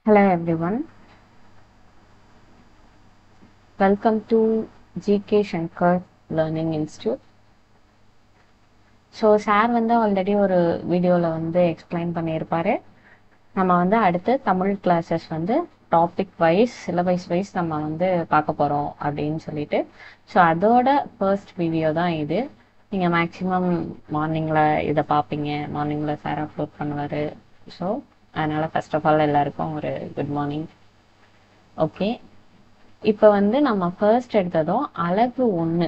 Hello everyone, welcome to GK Shankar Learning Institute. So sir வந்து already ஒரு வீடியோவில் வந்து எக்ஸ்பிளைன் பண்ணியிருப்பாரு. நம்ம வந்து அடுத்து தமிழ் கிளாஸஸ் வந்து டாபிக் வைஸ் சிலபஸ் வைஸ் நம்ம வந்து பார்க்க போகிறோம் அப்படின்னு சொல்லிட்டு. ஸோ அதோட ஃபர்ஸ்ட் வீடியோ தான் இது. நீங்கள் மேக்ஸிமம் மார்னிங்கில் இதை பார்ப்பீங்க, மார்னிங்கில் சார் அப்லோட் பண்ணுவார். ஸோ அதனால் ஃபர்ஸ்ட் ஆஃப் ஆல் எல்லாருக்கும் ஒரு குட் மார்னிங். ஓகே, இப்போ வந்து நம்ம ஃபர்ஸ்ட் எடுத்ததும் அழகு 1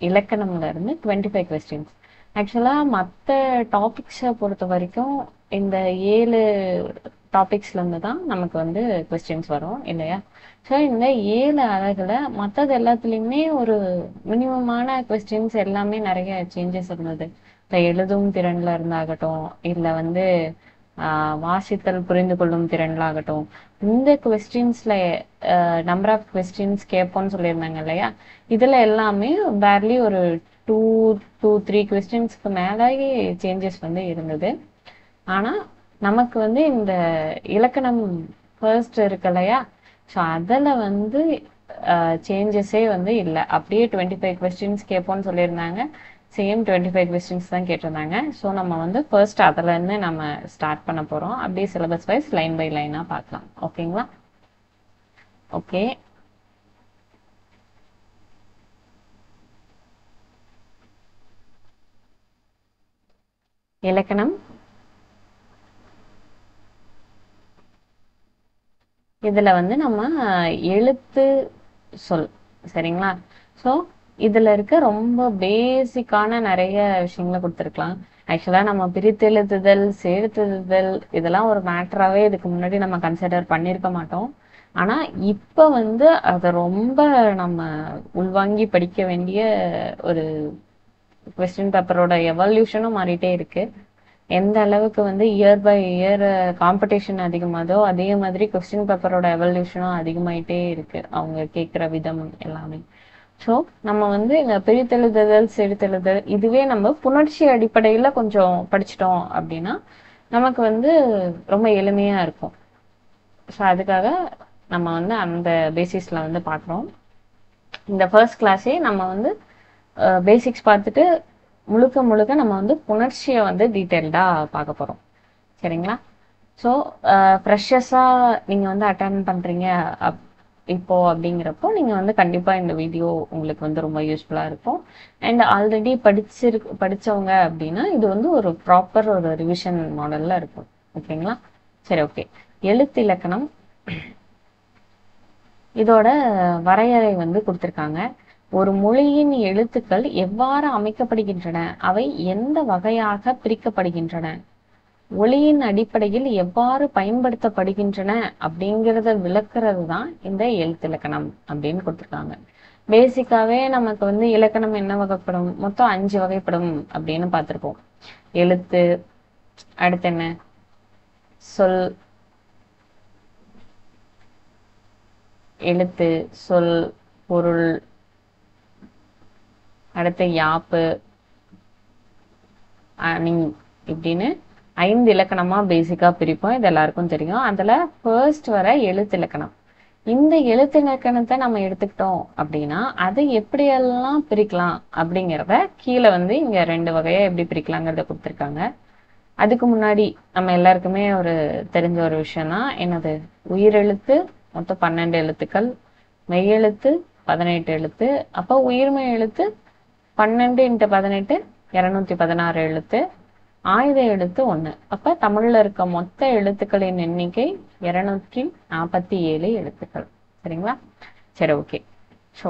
இலக்கணம்ல இருந்து 25 கொஸ்டின்ஸ். ஆக்சுவலாக மற்ற டாபிக்ஸை பொறுத்த வரைக்கும் இந்த 7 டாபிக்ஸ்லேருந்து தான் நமக்கு வந்து கொஸ்டின்ஸ் வரும் இல்லையா? ஸோ இந்த 7 அழகில் மற்றது எல்லாத்துலேயுமே ஒரு மினிமமான கொஸ்டின்ஸ் எல்லாமே நிறைய சேஞ்சஸ் இருந்தது. இப்போ எழுதும் திறனில் இருந்தாகட்டும், இல்லை வந்து வாசித்தல் புரிந்து கொள்ளும் திறன்ல ஆகட்டும், இந்த கொஸ்டின்ஸ்ல நம்பர் ஆஃப் கொஸ்டின்ஸ் கேட்போம்னு சொல்லியிருந்தாங்க இல்லையா? இதுல எல்லாமே பேர்லி ஒரு 2-3 கொஸ்டின்ஸ்க்கு மேலேயே சேஞ்சஸ் வந்து இருந்தது. ஆனா நமக்கு வந்து இந்த இலக்கணம் ஃபர்ஸ்ட் இருக்கு இல்லையா? ஸோ அதில் வந்து சேஞ்சஸே வந்து இல்லை. அப்படியே 25 கொஸ்டின்ஸ் கேட்போம்னு சொல்லியிருந்தாங்க. சேம் 25 கொஸ்டின்ஸ் தான் கேட்டிருந்தாங்க. ஸோ நம்ம வந்து ஃபர்ஸ்ட் அதுலேருந்து நம்ம ஸ்டார்ட் பண்ண போகிறோம். அப்படியே சிலபஸ் வைஸ் லைன் பை லைனாக பார்க்கலாம். ஓகேங்களா? ஓகே, இலக்கணம் இதுல வந்து நம்ம எழுத்து சொல், சரிங்களா? ஸோ இதுல இருக்க ரொம்ப பேசிக்கான நிறைய விஷயங்களை கொடுத்துருக்கலாம். ஆக்சுவலா நம்ம பிரித்தெழுதுதல், சேர்த்தெழுதுதல் இதெல்லாம் ஒரு மேட்டராகவே இதுக்கு முன்னாடி நம்ம கன்சிடர் பண்ணியிருக்க மாட்டோம். ஆனா இப்ப வந்து அதை ரொம்ப நம்ம உள்வாங்கி படிக்க வேண்டிய ஒரு கொஸ்டின் பேப்பரோட எவல்யூஷனும் மாறிட்டே இருக்கு. எந்த அளவுக்கு வந்து இயர் பை இயர் காம்படிஷன் அதிகமாதோ அதே மாதிரி கொஸ்டின் பேப்பரோட எவல்யூஷனும் அதிகமாயிட்டே இருக்கு, அவங்க கேட்குற விதம் எல்லாமே. ஸோ நம்ம வந்து இந்த பிரித்தெழுதுதல், செடுத்தெழுதல் இதுவே நம்ம புணர்ச்சி அடிப்படையில் கொஞ்சம் படிச்சிட்டோம் அப்படின்னா நமக்கு வந்து ரொம்ப எளிமையா இருக்கும். ஸோ அதுக்காக நம்ம வந்து அந்த பேசிஸ்ல வந்து பார்க்குறோம். இந்த ஃபர்ஸ்ட் கிளாஸே நம்ம வந்து பேசிக்ஸ் பார்த்துட்டு முழுக்க முழுக்க நம்ம வந்து புணர்ச்சியை வந்து டீட்டெயில்டாக பார்க்க போகிறோம், சரிங்களா? ஸோ ஃப்ரெஷர்ஸாக நீங்கள் வந்து அட்டன் பண்ணுறீங்க இப்போ அப்படிங்கிறப்போ நீங்கள் வந்து கண்டிப்பாக இந்த வீடியோ உங்களுக்கு வந்து ரொம்ப யூஸ்ஃபுல்லாக இருக்கும். அண்ட் ஆல்ரெடி படித்தவங்க அப்படின்னா இது வந்து ஒரு ப்ராப்பர் ஒரு ரிவிஷன் மாடலில் இருக்கும். ஓகேங்களா? சரி, ஓகே. எழுத்து இலக்கணம் இதோட வரையறை வந்து கொடுத்துருக்காங்க. ஒரு மொழியின் எழுத்துக்கள் எவ்வாறு அமைக்கப்படுகின்றன, அவை எந்த வகையாக பிரிக்கப்படுகின்றன, ஒளியின் அடிப்படையில் எவ்வாறு பயன்படுத்தப்படுகின்றன அப்படிங்கிறத விளக்குறது தான் இந்த எழுத்திலக்கணம் அப்படின்னு கொடுத்துருக்காங்க. பேசிக்காவே நமக்கு வந்து இலக்கணம் என்ன வகைப்படும், மொத்தம் 5 வகைப்படும் அப்படின்னு பார்த்துருப்போம். எழுத்து, அடுத்து என்ன, சொல், எழுத்து, சொல், பொருள், அடுத்து யாப்பு, அணி, இப்படின்னு 5 இலக்கணமா பேசிக்கா பிரிப்போம். இது எல்லாருக்கும் தெரியும். அதுல ஃபர்ஸ்ட் வர எழுத்து இலக்கணம். இந்த எழுத்து இலக்கணத்தை நம்ம எடுத்துக்கிட்டோம் அப்படின்னா அதை எப்படியெல்லாம் பிரிக்கலாம் அப்படிங்கிறத கீழே வந்து இங்க 2 வகையா எப்படி பிரிக்கலாங்கிறத கொடுத்துருக்காங்க. அதுக்கு முன்னாடி நம்ம எல்லாருக்குமே ஒரு தெரிஞ்ச ஒரு விஷயம் தான் என்னது, உயிரெழுத்து மொத்தம் 12 எழுத்துக்கள், மெய்யெழுத்து 18 எழுத்து. அப்போ உயிர்மெய் எழுத்து 12 × 18 216 எழுத்து, ஆயுத எழுத்து 1. அப்ப தமிழ்ல இருக்க மொத்த எழுத்துக்களின் எண்ணிக்கை 247 எழுத்துக்கள், சரிங்களா? சரி, ஓகே. ஸோ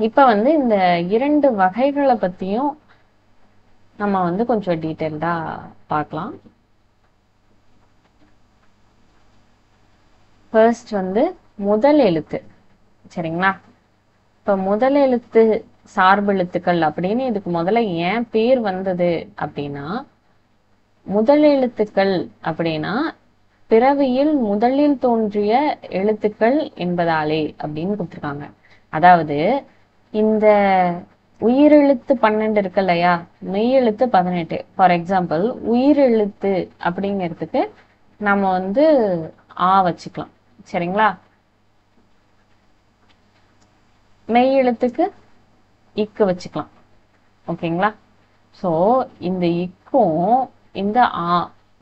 இப்ப வந்து இந்த 2 வகைகளை பத்தியும் நம்ம வந்து கொஞ்சம் டீட்டெயில்டா பார்க்கலாம். ஃபர்ஸ்ட் வந்து முதல் எழுத்து, சரிங்களா? இப்ப முதல் எழுத்து சார்பெழுத்துக்கள் அப்படின்னு இதுக்கு முதல்ல ஏன் பேர் வந்தது அப்படின்னா, முதல் எழுத்துக்கள் அப்படின்னா பிறவியில் முதலில் தோன்றிய எழுத்துக்கள் என்பதாலே அப்படின்னு கொடுத்துருக்காங்க. அதாவது இந்த உயிரெழுத்து 12 இருக்கு இல்லையா, மெய்யெழுத்து 18. ஃபார் எக்ஸாம்பிள் உயிரெழுத்து அப்படிங்கிறதுக்கு நம்ம வந்து ஆ வச்சுக்கலாம். சரிங்களா? மெய் எழுத்துக்கு இக்கு வச்சுக்கலாம். ஓகேங்களா? ஸோ இந்த இக்கும் இந்த ஆ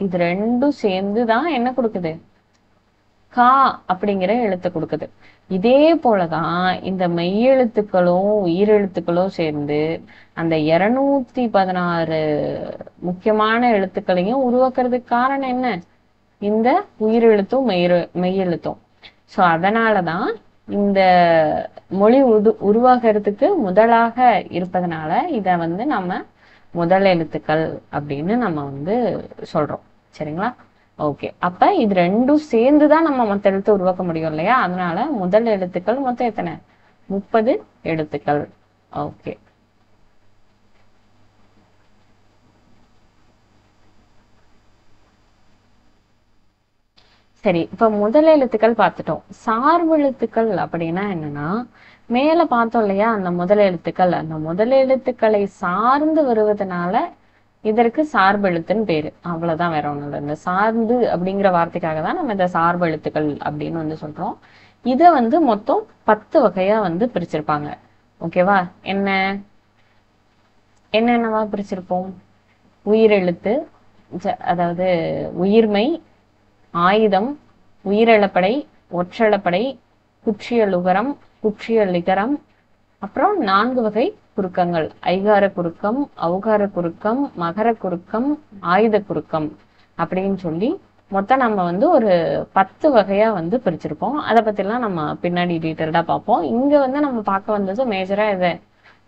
இது ரெண்டும் சேர்ந்து தான் என்ன கொடுக்குது? கா அப்படிங்கிற எழுத்தை கொடுக்குது. இதே போலதான் இந்த மெய்யெழுத்துக்களும் உயிரெழுத்துக்களும் சேர்ந்து அந்த 216 முக்கியமான எழுத்துக்களையும் உருவாக்குறதுக்கு காரணம் என்ன? இந்த உயிரெழுத்தும் மெய்யெழுத்தும். ஸோ அதனாலதான் இந்த மொழி உருவாகிறதுக்கு முதலாக இருப்பதனால இத வந்து நம்ம முதல் எழுத்துக்கள் அப்படின்னு நம்ம வந்து சொல்றோம். சரிங்களா? ஓகே. அப்ப இது ரெண்டும் சேர்ந்துதான் நம்ம மொத்த எழுத்து உருவாக்க முடியும் இல்லையா? அதனால முதல் எழுத்துக்கள் மொத்தம் எத்தனை? 30 எழுத்துக்கள். ஓகே. சரி, இப்ப முதல் எழுத்துக்கள் பார்த்துட்டோம். சார்பு எழுத்துக்கள் அப்படின்னா என்னன்னா, மேல பார்த்தோம் இல்லையா அந்த முதல் எழுத்துக்கள், அந்த முதல் எழுத்துக்களை சார்ந்து வருவதனால இதற்கு சார்பு எழுத்துன்னு பேரு. அவ்வளவுதான், வேற ஒண்ணும் இல்லை. இந்த சார்ந்து அப்படிங்கிற வார்த்தைக்காக தான் நம்ம இந்த சார்பு எழுத்துக்கள் அப்படின்னு வந்து சொல்றோம். இத வந்து மொத்தம் 10 வகையா வந்து பிரிச்சிருப்பாங்க. ஓகேவா? என்னென்னவா பிரிச்சிருப்போம்? உயிரெழுத்து, அதாவது உயிர்மை, ஆயுதம், உயிரெழப்படை, ஒற்றெழப்படை, குற்றியலுகரம், குற்றியலிகரம், அப்புறம் 4 வகை குறுக்கங்கள்: ஐகார குறுக்கம், ஔகார குறுக்கம், மகர குறுக்கம், ஆயுத குறுக்கம் அப்படின்னு சொல்லி மொத்தம் நம்ம வந்து ஒரு 10 வகையா வந்து பிரிச்சிருப்போம். அதை பத்திலாம் நம்ம பின்னாடி டீட்டெயில்டா பார்ப்போம். இங்க வந்து நம்ம பார்க்க வந்தது மேஜரா இதை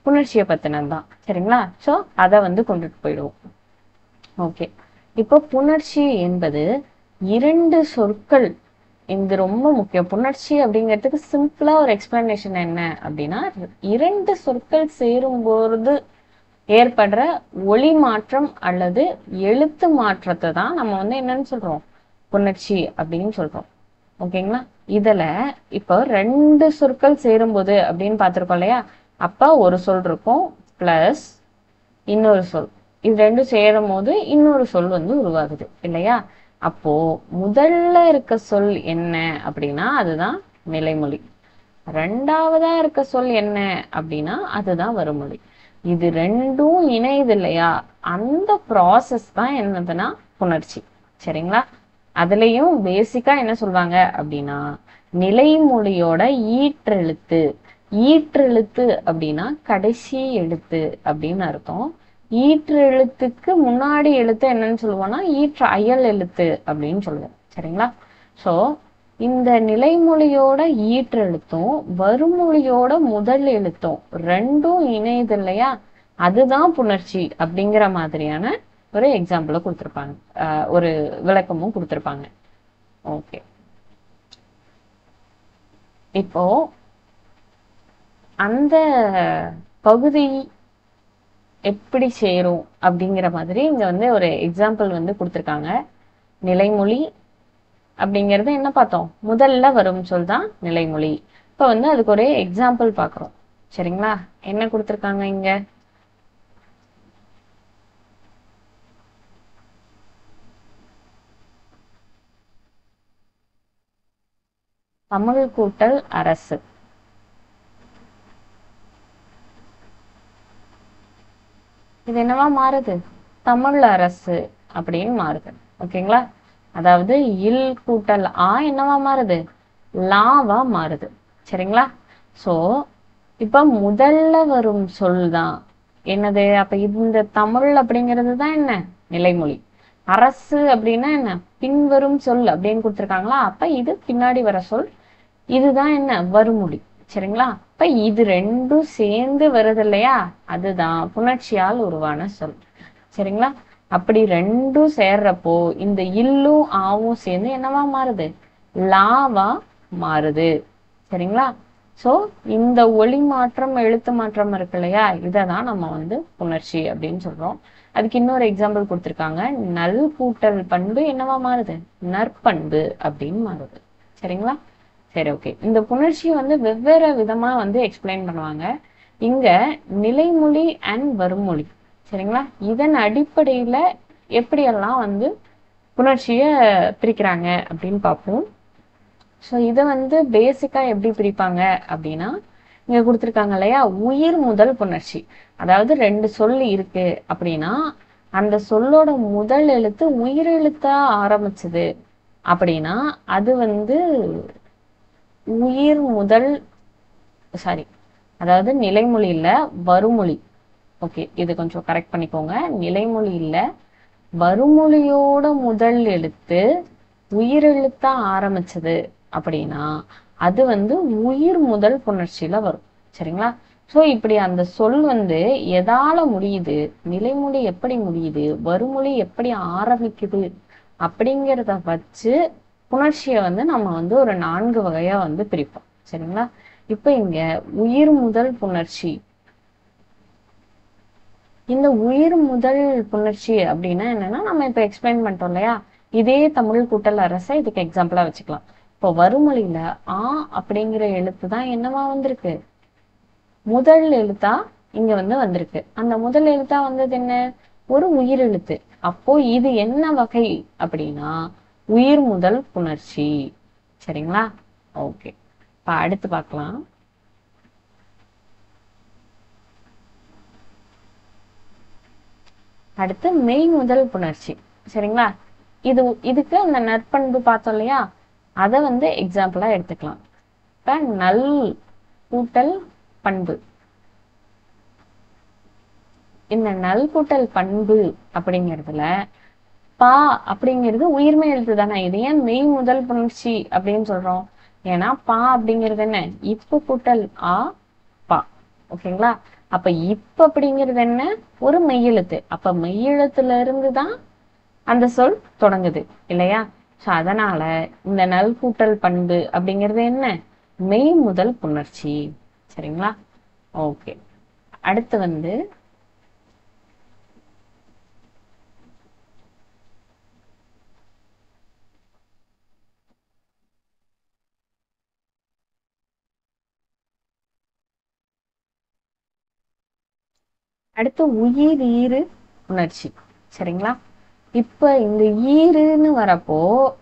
புணர்ச்சியை பத்தினது தான். சரிங்களா? சோ அதை வந்து கொண்டுட்டு போயிடுவோம். ஓகே. இப்போ புணர்ச்சி என்பது 2 சொற்கள். இது ரொம்ப முக்கியம். புணர்ச்சி அப்படிங்கிறதுக்கு சிம்பிளா ஒரு எக்ஸ்பிளனேஷன் என்ன அப்படின்னா, 2 சொற்கள் சேரும்போது ஏற்படுற ஒளி மாற்றம் அல்லது எழுத்து மாற்றத்தை தான் நம்ம வந்து என்னன்னு சொல்றோம்? புணர்ச்சி அப்படின்னு சொல்றோம். ஓகேங்களா? இதுல இப்போ 2 சொற்கள் சேரும்போது அப்படின்னு பார்த்திருக்கோம் இல்லையா? அப்ப ஒரு சொல் இருக்கும் பிளஸ் இன்னொரு சொல். இது ரெண்டும் சேரும் போது இன்னொரு சொல் வந்து உருவாகுது இல்லையா? அப்போ முதல்ல இருக்க சொல் என்ன அப்படின்னா அதுதான் நிலைமொழி. ரெண்டாவதா இருக்க சொல் என்ன அப்படின்னா அதுதான் வருமொழி. இது ரெண்டும் இணையுது இல்லையா? அந்த ப்ராசஸ் தான் என்னதுன்னா புணர்ச்சி. சரிங்களா? அதுலயும் பேசிக்கா என்ன சொல்லுவாங்க அப்படின்னா, நிலைமொழியோட ஈற்றெழுத்து. ஈற்றெழுத்து அப்படின்னா கடைசி எழுத்து அப்படின்னு அர்த்தம். ஈற்று எழுத்துக்கு முன்னாடி எழுத்து என்னன்னு சொல்லுவோம்னா ஈற்று அயல் எழுத்து அப்படின்னு சொல்லுவோம். சரிங்களா? சோ இந்த நிலைமொழியோட ஈற்று எழுத்தும் வருமொழியோட முதல் எழுத்தும் ரெண்டும் இணையுது இல்லையா? அதுதான் புணர்ச்சி அப்படிங்கிற மாதிரியான ஒரு எக்ஸாம்பிள கொடுத்திருப்பாங்க, ஒரு விளக்கமும் கொடுத்திருப்பாங்க. ஓகே. இப்போ அந்த பகுதி எப்படி சேரும் அப்படிங்கிற மாதிரி இங்க வந்து ஒரு எக்ஸாம்பிள் வந்து கொடுத்திருக்காங்க. நிலைமொழி அப்படிங்கிறது என்ன பார்த்தோம்? முதல்ல வரும் சொல் தான் நிலைமொழி. இப்ப வந்து அதுக்கு ஒரு எக்ஸாம்பிள் பாக்குறோம். சரிங்களா? என்ன கொடுத்திருக்காங்க இங்க? தமிழ் கூட்டல் அரசு. இது என்னவா மாறுது? தமிழ் அரசு அப்படின்னு மாறுது. ஓகேங்களா? அதாவது இல் கூட்டல் ஆ என்னவா மாறுது? லாவா மாறுது. சரிங்களா? சோ இப்ப முதல்ல வரும் சொல் தான் என்னது? அப்ப இந்த தமிழ் அப்படிங்கிறது தான் என்ன? நிலைமொழி. அரசு அப்படின்னா என்ன? பின்வரும் சொல் அப்படின்னு கொடுத்திருக்காங்களா? அப்ப இது பின்னாடி வர சொல். இதுதான் என்ன? வருமொழி. சரிங்களா? அப்ப இது ரெண்டும் சேர்ந்து வருது இல்லையா? அதுதான் புணர்ச்சியால் உருவான சொல். சரிங்களா? அப்படி ரெண்டும் சேர்றப்போ இந்த இல்லும் ஆவும் சேர்ந்து என்னவா மாறுது? லாவா மாறுது. சரிங்களா? சோ இந்த ஒளி மாற்றம் எழுத்து மாற்றம் இருக்கு இல்லையா? இததான் நம்ம வந்து புணர்ச்சி அப்படின்னு சொல்றோம். அதுக்கு இன்னொரு எக்ஸாம்பிள் கொடுத்திருக்காங்க. நல் கூட்டல் பண்பு என்னவா மாறுது? நற்பண்பு அப்படின்னு மாறுது. சரிங்களா? சரி, ஓகே. இந்த புணர்ச்சி வந்து வெவ்வேறு விதமா வந்து எக்ஸ்பிளைன் பண்ணுவாங்க. இங்க நிலைமொழி அண்ட் வருமொழி. சரிங்களா? இதன் அடிப்படையில எப்படியெல்லாம் வந்து புணர்ச்சிய பிரிக்கிறாங்க அப்படின்னு பார்ப்போம். ஸோ இதை வந்து பேசிக்கா எப்படி பிரிப்பாங்க அப்படின்னா, இங்க கொடுத்துருக்காங்க இல்லையா, உயிர் முதல் புணர்ச்சி. அதாவது ரெண்டு சொல் இருக்கு அப்படின்னா, அந்த சொல்லோட முதல் எழுத்து உயிரெழுத்தா ஆரம்பிச்சது அப்படின்னா அது வந்து உயிர் முதல், சாரி, அதாவது நிலைமொழி இல்ல, வருமொழி. ஓகே, இது கொஞ்சம் கரெக்ட் பண்ணிக்கோங்க. நிலைமொழி இல்ல, வருமொழியோட முதல் எழுத்து உயிரெழுத்தா ஆரம்பிச்சது அப்படின்னா அது வந்து உயிர் முதல் புணர்ச்சியில வரும். சரிங்களா? ஸோ இப்படி அந்த சொல் வந்து எதால முடியுது, நிலைமொழி எப்படி முடியுது, வருமொழி எப்படி ஆரம்பிக்குது அப்படிங்கிறத வச்சு புணர்ச்சியை வந்து நம்ம வந்து ஒரு 4 வகையா வந்து பிரிப்போம். சரிங்களா? இப்ப இங்க உயிர் முதல் புணர்ச்சி. இந்த உயிர் முதல் புணர்ச்சி அப்படின்னா என்னன்னா, நம்ம இப்ப எக்ஸ்பிளைன் பண்ணிட்டோம் இல்லையா, இதே தமிழ் கூட்டல் அரசை இதுக்கு எக்ஸாம்பிளா வச்சுக்கலாம். இப்போ வருமொழியில ஆ அப்படிங்கிற எழுத்து தான் என்னவா வந்திருக்கு, முதல் எழுத்தா இங்க வந்து வந்திருக்கு. அந்த முதல் எழுத்தா வந்தது என்ன, ஒரு உயிர் எழுத்து. அப்போ இது என்ன வகை அப்படின்னா உயிர் முதல் புணர்ச்சி. சரிங்களா? ஓகே, இப்ப அடுத்து பார்க்கலாம். அடுத்து மெய் முதல் புணர்ச்சி. சரிங்களா? இதுக்கு அந்த நற்பண்பு பார்த்தோம் இல்லையா, அதை வந்து எக்ஸாம்பிளா எடுத்துக்கலாம். இப்ப நல் கூட்டல் பண்பு. இந்த நல் கூட்டல் பண்பு அப்படிங்கிறதுல பா அப்படிங்கிறது உயிர்மை எழுத்து தானே. இது ஏன் மெய் முதல் புணர்ச்சி அப்படின்னு சொல்றோம்? ஏன்னா பா அப்படிங்கிறது என்ன, இப்பு கூட்டல் ஆ பா. ஓகேங்களா? அப்ப இப்ப அப்படிங்கிறது என்ன, ஒரு மெய்யெழுத்து. அப்ப மெய்யெழுத்துல இருந்துதான் அந்த சொல் தொடங்குது இல்லையா? சோ அதனால இந்த நல் கூட்டல் பண்பு அப்படிங்கிறது என்ன, மெய் முதல் புணர்ச்சி. சரிங்களா? ஓகே, அடுத்து வந்து உயிர் ஈறு புணர்ச்சி. சரிங்களா? இப்ப இந்த ஈருன்னு வரப்போ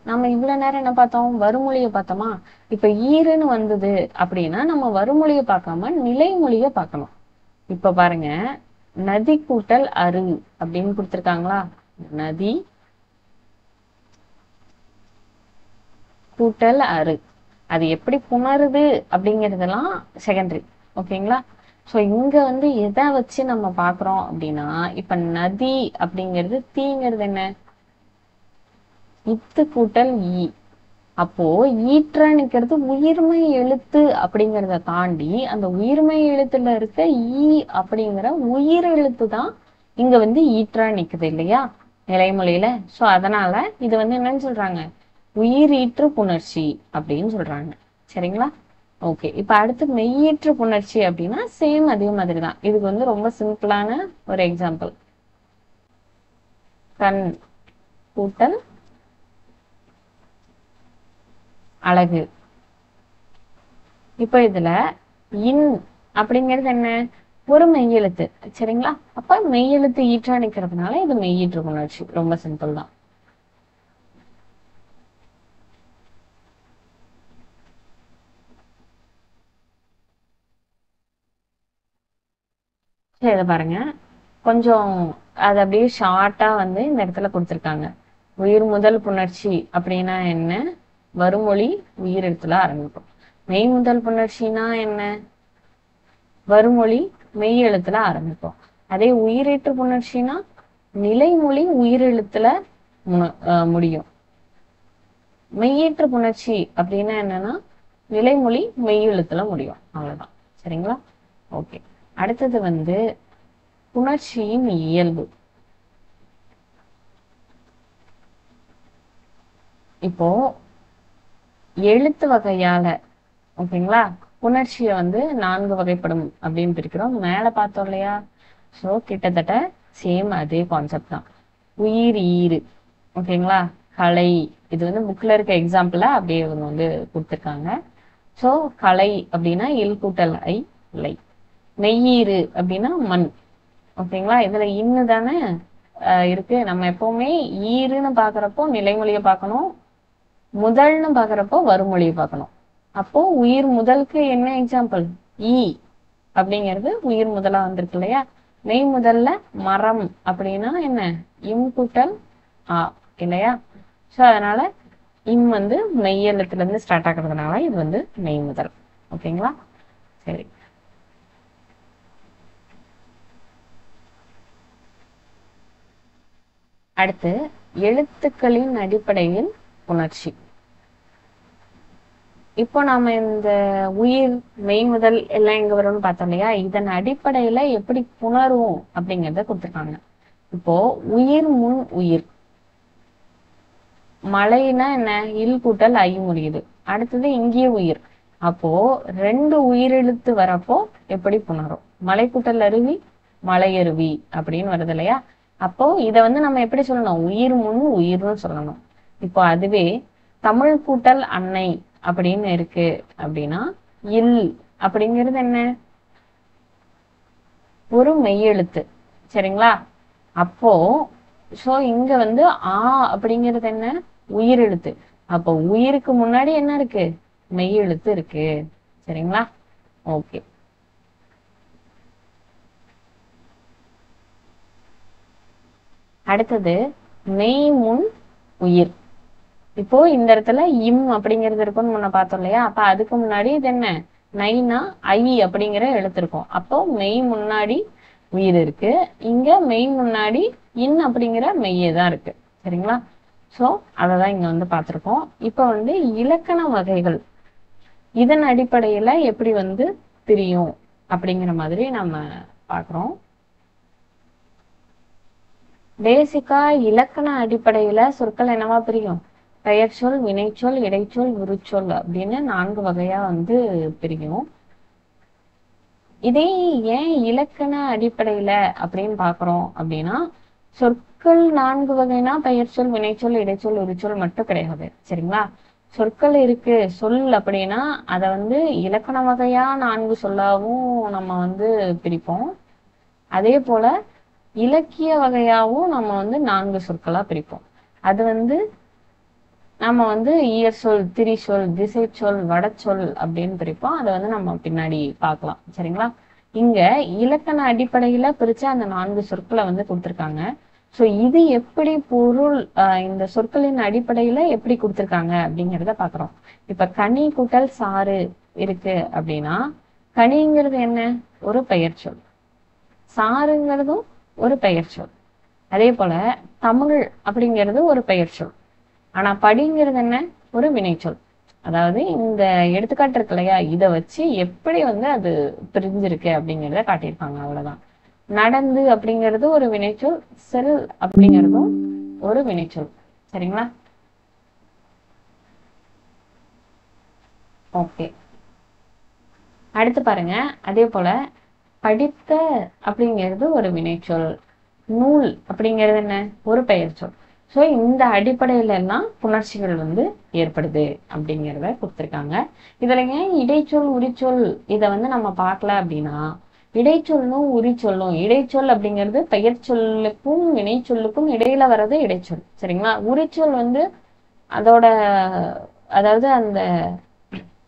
நம்ம இவ்வளவு நேரம் என்ன பார்த்தோம், வருமொழியை பார்த்தோமா. இப்ப ஈருன்னு வந்தது அப்படின்னா நம்ம வருமொழியை பார்க்காம நிலைமொழியை பார்க்கணும். இப்ப பாருங்க, நதி கூட்டல் அரு அப்படின்னு கொடுத்திருக்காங்களா, நதி கூட்டல் அரு. அது எப்படி புணருது அப்படிங்கறதெல்லாம் செகண்டரி. ஓகேங்களா? சோ இங்க வந்து எதை வச்சு நம்ம பாக்குறோம் அப்படின்னா, இப்ப நதி அப்படிங்கிறது தீங்கிறது என்ன, இத்து கூட்டல் ஈ. அப்போ ஈற்ற நிக்கிறது உயிர்மை எழுத்து அப்படிங்கிறத தாண்டி அந்த உயிர்மை எழுத்துல இருக்க ஈ அப்படிங்கிற உயிர் எழுத்து தான் இங்க வந்து ஈற்றா நிக்குது இல்லையா நிலைமொழியில. சோ அதனால இது வந்து என்னன்னு சொல்றாங்க, உயிரீற்று புணர்ச்சி அப்படின்னு சொல்றாங்க. சரிங்களா? ஓகே, இப்ப அடுத்து மெய்யீற்று புணர்ச்சி அப்படின்னா சேம் அதே மாதிரி தான். இதுக்கு வந்து ரொம்ப சிம்பிளான ஒரு எக்ஸாம்பிள், கண் கூட்டல் அழகு. இப்ப இதுல இன் அப்படிங்கிறது என்ன, ஒரு மெய்யெழுத்து. சரிங்களா? அப்ப மெய்யெழுத்து ஈற்றா நிக்கிறதுனால இது மெய்யீற்று புணர்ச்சி. ரொம்ப சிம்பிள் தான். சரி, இதை பாருங்க, கொஞ்சம் அது அப்படியே ஷார்ட்டா வந்து இந்த இடத்துல கொடுத்துருக்காங்க. உயிர் முதல் புணர்ச்சி அப்படின்னா என்ன, வருமொழி உயிர் எழுத்துல ஆரம்பிக்கும். மெய் முதல் புணர்ச்சினா என்ன, வருமொழி மெய் எழுத்துல ஆரம்பிக்கும். அதே உயிரீற்று புணர்ச்சினா நிலைமொழி உயிரெழுத்துல முடியும். மெய்யீற்று புணர்ச்சி அப்படின்னா என்னன்னா நிலைமொழி மெய் எழுத்துல முடியும். அவ்வளவுதான். சரிங்களா? ஓகே, அடுத்தது வந்து புணர்ச்சியின் இயல்பு. இப்போ எழுத்து வகையால, ஓகேங்களா, புணர்ச்சியை வந்து 4 வகைப்படும் அப்படின்னு பிரிக்கிறோம். மேல பார்த்தோம் இல்லையா? சோ கிட்டத்தட்ட சேம் அதே கான்செப்ட் தான். உயிர் ஈறு, ஓகேங்களா, கலை. இது வந்து புக்ல இருக்க எக்ஸாம்பிள அப்படியே இவங்க வந்து கொடுத்துருக்காங்க. சோ கலை அப்படின்னா இல் கூட்டல் ஐ, லை. மெய்யீறு அப்படின்னா மண். ஓகேங்களா? இதுல இன்னு தானே இருக்கு. நம்ம எப்பவுமே ஈருன்னு பாக்குறப்போ நிலைமொழியை பார்க்கணும், முதல்னு பாக்குறப்போ வருமொழி பார்க்கணும். அப்போ உயிர் முதலுக்கு என்ன எக்ஸாம்பிள்? ஈ அப்படிங்கிறது உயிர் முதலா வந்திருக்கு இல்லையா? மெய் முதல்ல மரம் அப்படின்னா என்ன? இம் கூட்டல் ஆ இல்லையா? ஸோ அதனால இம் வந்து மெய் எழுத்துல இருந்து ஸ்டார்ட் ஆகுறதுனால இது வந்து மெய் முதல். ஓகேங்களா? சரி, அடுத்து எழுத்துக்களின் அடிப்படையில் புணர்ச்சி. இப்போ நாம இந்த உயிர் மெய் முதல் எல்லாம் எங்க வரும்னு பார்த்தோம் இல்லையா? இதன் அடிப்படையில எப்படி புணரும் அப்படிங்கறத கொடுத்துருக்காங்க. இப்போ உயிர் முன் உயிர், மலைனா என்ன? இல் கூட்டல் ஐ முடியுது. அடுத்தது இங்கே உயிர். அப்போ 2 உயிரெழுத்து வரப்போ எப்படி புணரும்? மலை கூட்டல் அருவி, மலையருவி அப்படின்னு வருது இல்லையா? அப்போ இத வந்து நம்ம எப்படி சொல்லணும்? உயிர் முன் உயிர்னு சொல்லணும். இப்போ அதுவே தமிழ் கூட்டல் அன்னை அப்படின்னு இருக்கு அப்படின்னா இல் அப்படிங்கிறது என்ன? ஒரு மெய்யெழுத்து. சரிங்களா? அப்போ சோ இங்க வந்து ஆ அப்படிங்கிறது என்ன? உயிரெழுத்து. அப்போ உயிருக்கு முன்னாடி என்ன இருக்கு? மெய்யெழுத்து இருக்கு. சரிங்களா? ஓகே. அடுத்தது மெய் முன் உயிர். இப்போ இந்த இடத்துல இம் அப்படிங்கிறது இருக்கும்னு முன்ன பார்த்தோம் இல்லையா? அப்ப அதுக்கு முன்னாடி இது என்ன? நைனா ஐ அப்படிங்கிற எழுத்து இருக்கும். அப்போ மெய் முன்னாடி உயிர் இருக்கு. இங்க மெய் முன்னாடி இன் அப்படிங்கிற மெய்யே தான் இருக்கு. சரிங்களா? சோ அததான் இங்க வந்து பார்த்திருக்கோம். இப்ப வந்து இலக்கண வகைகள் இதன் அடிப்படையில எப்படி வந்து பிரியும் அப்படிங்கிற மாதிரி நம்ம பார்க்கிறோம். பேசிக்கா இலக்கண அடிப்படையில சொற்கள் என்னவா பிரியும்? பெயர் சொல், வினைச்சொல், இடைச்சொல், உரிச்சொல் அப்படின்னு 4 வகையா வந்து பிரியும். இதே ஏன் இலக்கண அடிப்படையில அப்படின்னு பாக்குறோம் அப்படின்னா, சொற்கள் 4 வகைனா பெயர் சொல், வினைச்சொல், இடைச்சொல், உரிச்சொல் மட்டும் கிடையாது. சரிங்களா? சொற்கள் இருக்கு சொல் அப்படின்னா அதை வந்து இலக்கண வகையா 4 சொல்லாவும் நம்ம வந்து பிரிப்போம். அதே போல இலக்கிய வகையாவும் நம்ம வந்து 4 சொற்களா பிரிப்போம். அது வந்து நம்ம வந்து இயற் சொல், திரி சொல், திசை சொல், வடச்சொல் அப்படின்னு பிரிப்போம். அதை வந்து நம்ம பின்னாடி பார்க்கலாம். சரிங்களா? இங்க இலக்கண அடிப்படையில பிரிச்ச அந்த 4 சொற்களை வந்து கொடுத்திருக்காங்க. சோ இது எப்படி பொருள் இந்த சொற்களின் அடிப்படையில எப்படி கொடுத்திருக்காங்க அப்படிங்கிறத பாக்குறோம். இப்ப கனி கூட்டல் சாறு இருக்கு அப்படின்னா, கனிங்கிறது என்ன? ஒரு பெயர் சொல். சாறுங்கிறதும் ஒரு பெயர் சொல். அதே போல தமிழ் அப்படிங்கிறது ஒரு பெயர் சொல். ஆனா படிங்கிறது என்ன? ஒரு வினைச்சொல். அதாவது இந்த எடுத்துக்காட்டு இருக்கு இல்லையா? இதை வச்சு எப்படி வந்து அது பிரிஞ்சிருக்கு அப்படிங்கிறத காட்டியிருப்பாங்க. அவ்வளவுதான். நடந்து அப்படிங்கிறது ஒரு வினைச்சொல், செல் அப்படிங்கிறதும் ஒரு வினைச்சொல். சரிங்களா? ஓகே, அடுத்து பாருங்க. அதே போல படித்த அப்படிங்கிறது ஒரு வினைச்சொல், நூல் அப்படிங்கிறது என்ன? ஒரு பெயர் சொல். ஸோ இந்த அடிப்படையில எல்லாம் புணர்ச்சிகள் வந்து ஏற்படுது அப்படிங்கிறத கொடுத்துருக்காங்க. இதுல ஏன் இடைச்சொல் உரிச்சொல் இதை வந்து நம்ம பார்க்கல அப்படின்னா, இடைச்சொல்லும் உரிச்சொல்லும், இடைச்சொல் அப்படிங்கிறது பெயர் சொல்லுக்கும் வினைச்சொல்லுக்கும் இடையில வர்றது இடைச்சொல். சரிங்களா? உரிச்சொல் வந்து அதோட அதாவது அந்த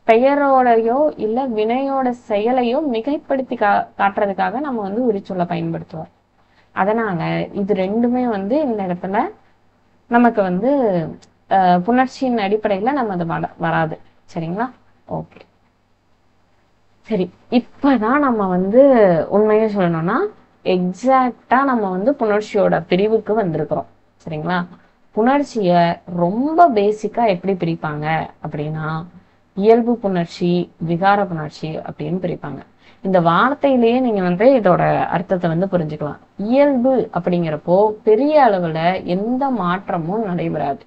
பெயரோடையோ இல்ல வினையோட செயலையோ மிகைப்படுத்தி காட்டுறதுக்காக நம்ம வந்து உரிச்சொல்லை பயன்படுத்துவோம். அதனால இது ரெண்டுமே வந்து இந்த இடத்துல நமக்கு வந்து புணர்ச்சியின் அடிப்படையில நம்ம அது வராது. சரிங்களா? ஓகே, சரி. இப்பதான் நம்ம வந்து உண்மையை சொல்லணும்னா எக்ஸாக்டா நம்ம வந்து புணர்ச்சியோட பிரிவுக்கு வந்திருக்கிறோம். சரிங்களா? புணர்ச்சிய ரொம்ப பேசிக்கா எப்படி பிரிப்பாங்க அப்படின்னா, இயல்பு புணர்ச்சி, விகார புணர்ச்சி அப்படின்னு பிரிப்பாங்க. இந்த வார்த்தையிலேயே நீங்க வந்து இதோட அர்த்தத்தை வந்து புரிஞ்சுக்கலாம். இயல்பு அப்படிங்கிறப்போ பெரிய அளவுல எந்த மாற்றமும் நடைபெறாது.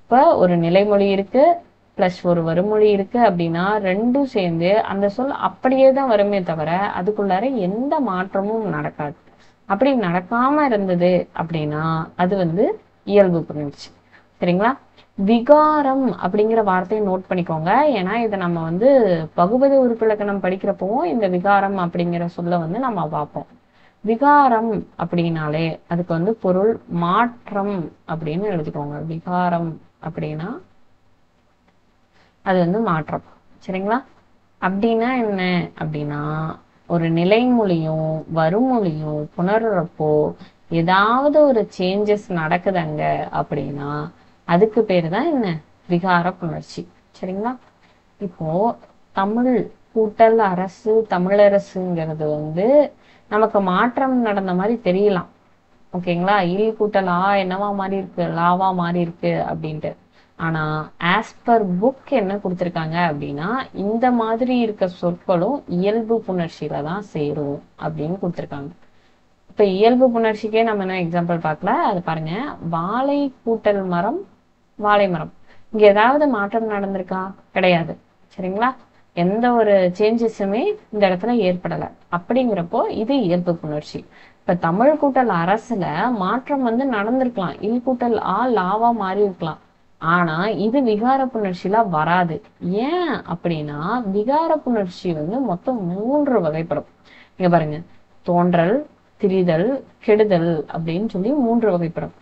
இப்ப ஒரு நிலைமொழி இருக்கு பிளஸ் ஒரு வருமொழி இருக்கு அப்படின்னா ரெண்டும் சேர்ந்து அந்த சொல் அப்படியே தான் வருமே தவிர அதுக்குள்ளார எந்த மாற்றமும் நடக்காது. அப்படி நடக்காம இருந்தது அப்படின்னா அது வந்து இயல்பு புணர்ச்சி. சரிங்களா? விகாரம் அப்படிங்கிற வார்த்தையை நோட் பண்ணிக்கோங்க. ஏன்னா இதை நம்ம வந்து பகுபதி உறுப்பிலக்கணம் படிக்கிறப்பவும் இந்த விகாரம் அப்படிங்கிற சொல்ல வந்து நம்ம பார்ப்போம். விகாரம் அப்படின்னாலே அதுக்கு வந்து பொருள் மாற்றம் அப்படின்னு எழுதிக்கோங்க. விகாரம் அப்படின்னா அது வந்து மாற்றம். சரிங்களா? அப்படின்னா என்ன அப்படின்னா, ஒரு நிலைமொழியும் வருமொழியும் புணர்றப்போ ஏதாவது ஒரு சேஞ்சஸ் நடக்குதுங்க அப்படின்னா அதுக்கு பேரு தான் என்ன? விகார புணர்ச்சி. சரிங்களா? இப்போ தமிழ் கூட்டல் அரசு தமிழரசுங்கிறது வந்து நமக்கு மாற்றம் நடந்த மாதிரி தெரியலாம். ஓகேங்களா? இல் கூட்டல் ஆ என்னவா மாறி இருக்கு, லாவா மாறி இருக்கு அப்படின்ட்டு. ஆனா ஆஸ் பர் புக் என்ன கொடுத்துருக்காங்க அப்படின்னா, இந்த மாதிரி இருக்க சொற்களும் இயல்பு புணர்ச்சியில தான் சேரும் அப்படின்னு கொடுத்துருக்காங்க. இப்ப இயல்பு புணர்ச்சிக்கே நம்ம என்ன எக்ஸாம்பிள் பார்க்கல, அது பாருங்க. வாழை கூட்டல் மரம் வாழை மரம். இங்க ஏதாவது மாற்றம் நடந்திருக்கா? கிடையாது. சரிங்களா? எந்த ஒரு சேஞ்சஸுமே இந்த இடத்துல ஏற்படல. அப்படிங்கிறப்போ இது இயல்பு புணர்ச்சி. இப்ப தமிழ் கூட்டல் அரசுல மாற்றம் வந்து நடந்திருக்கலாம், இல் கூட்டல் ஆ லாவா மாறி இருக்கலாம். ஆனா இது விகார புணர்ச்சியில வராது. ஏன் அப்படின்னா விகார புணர்ச்சி வந்து மொத்தம் 3 வகைப்படும். இங்க பாருங்க, தோன்றல், திரிதல், கெடுதல் அப்படின்னு சொல்லி 3 வகைப்படும்.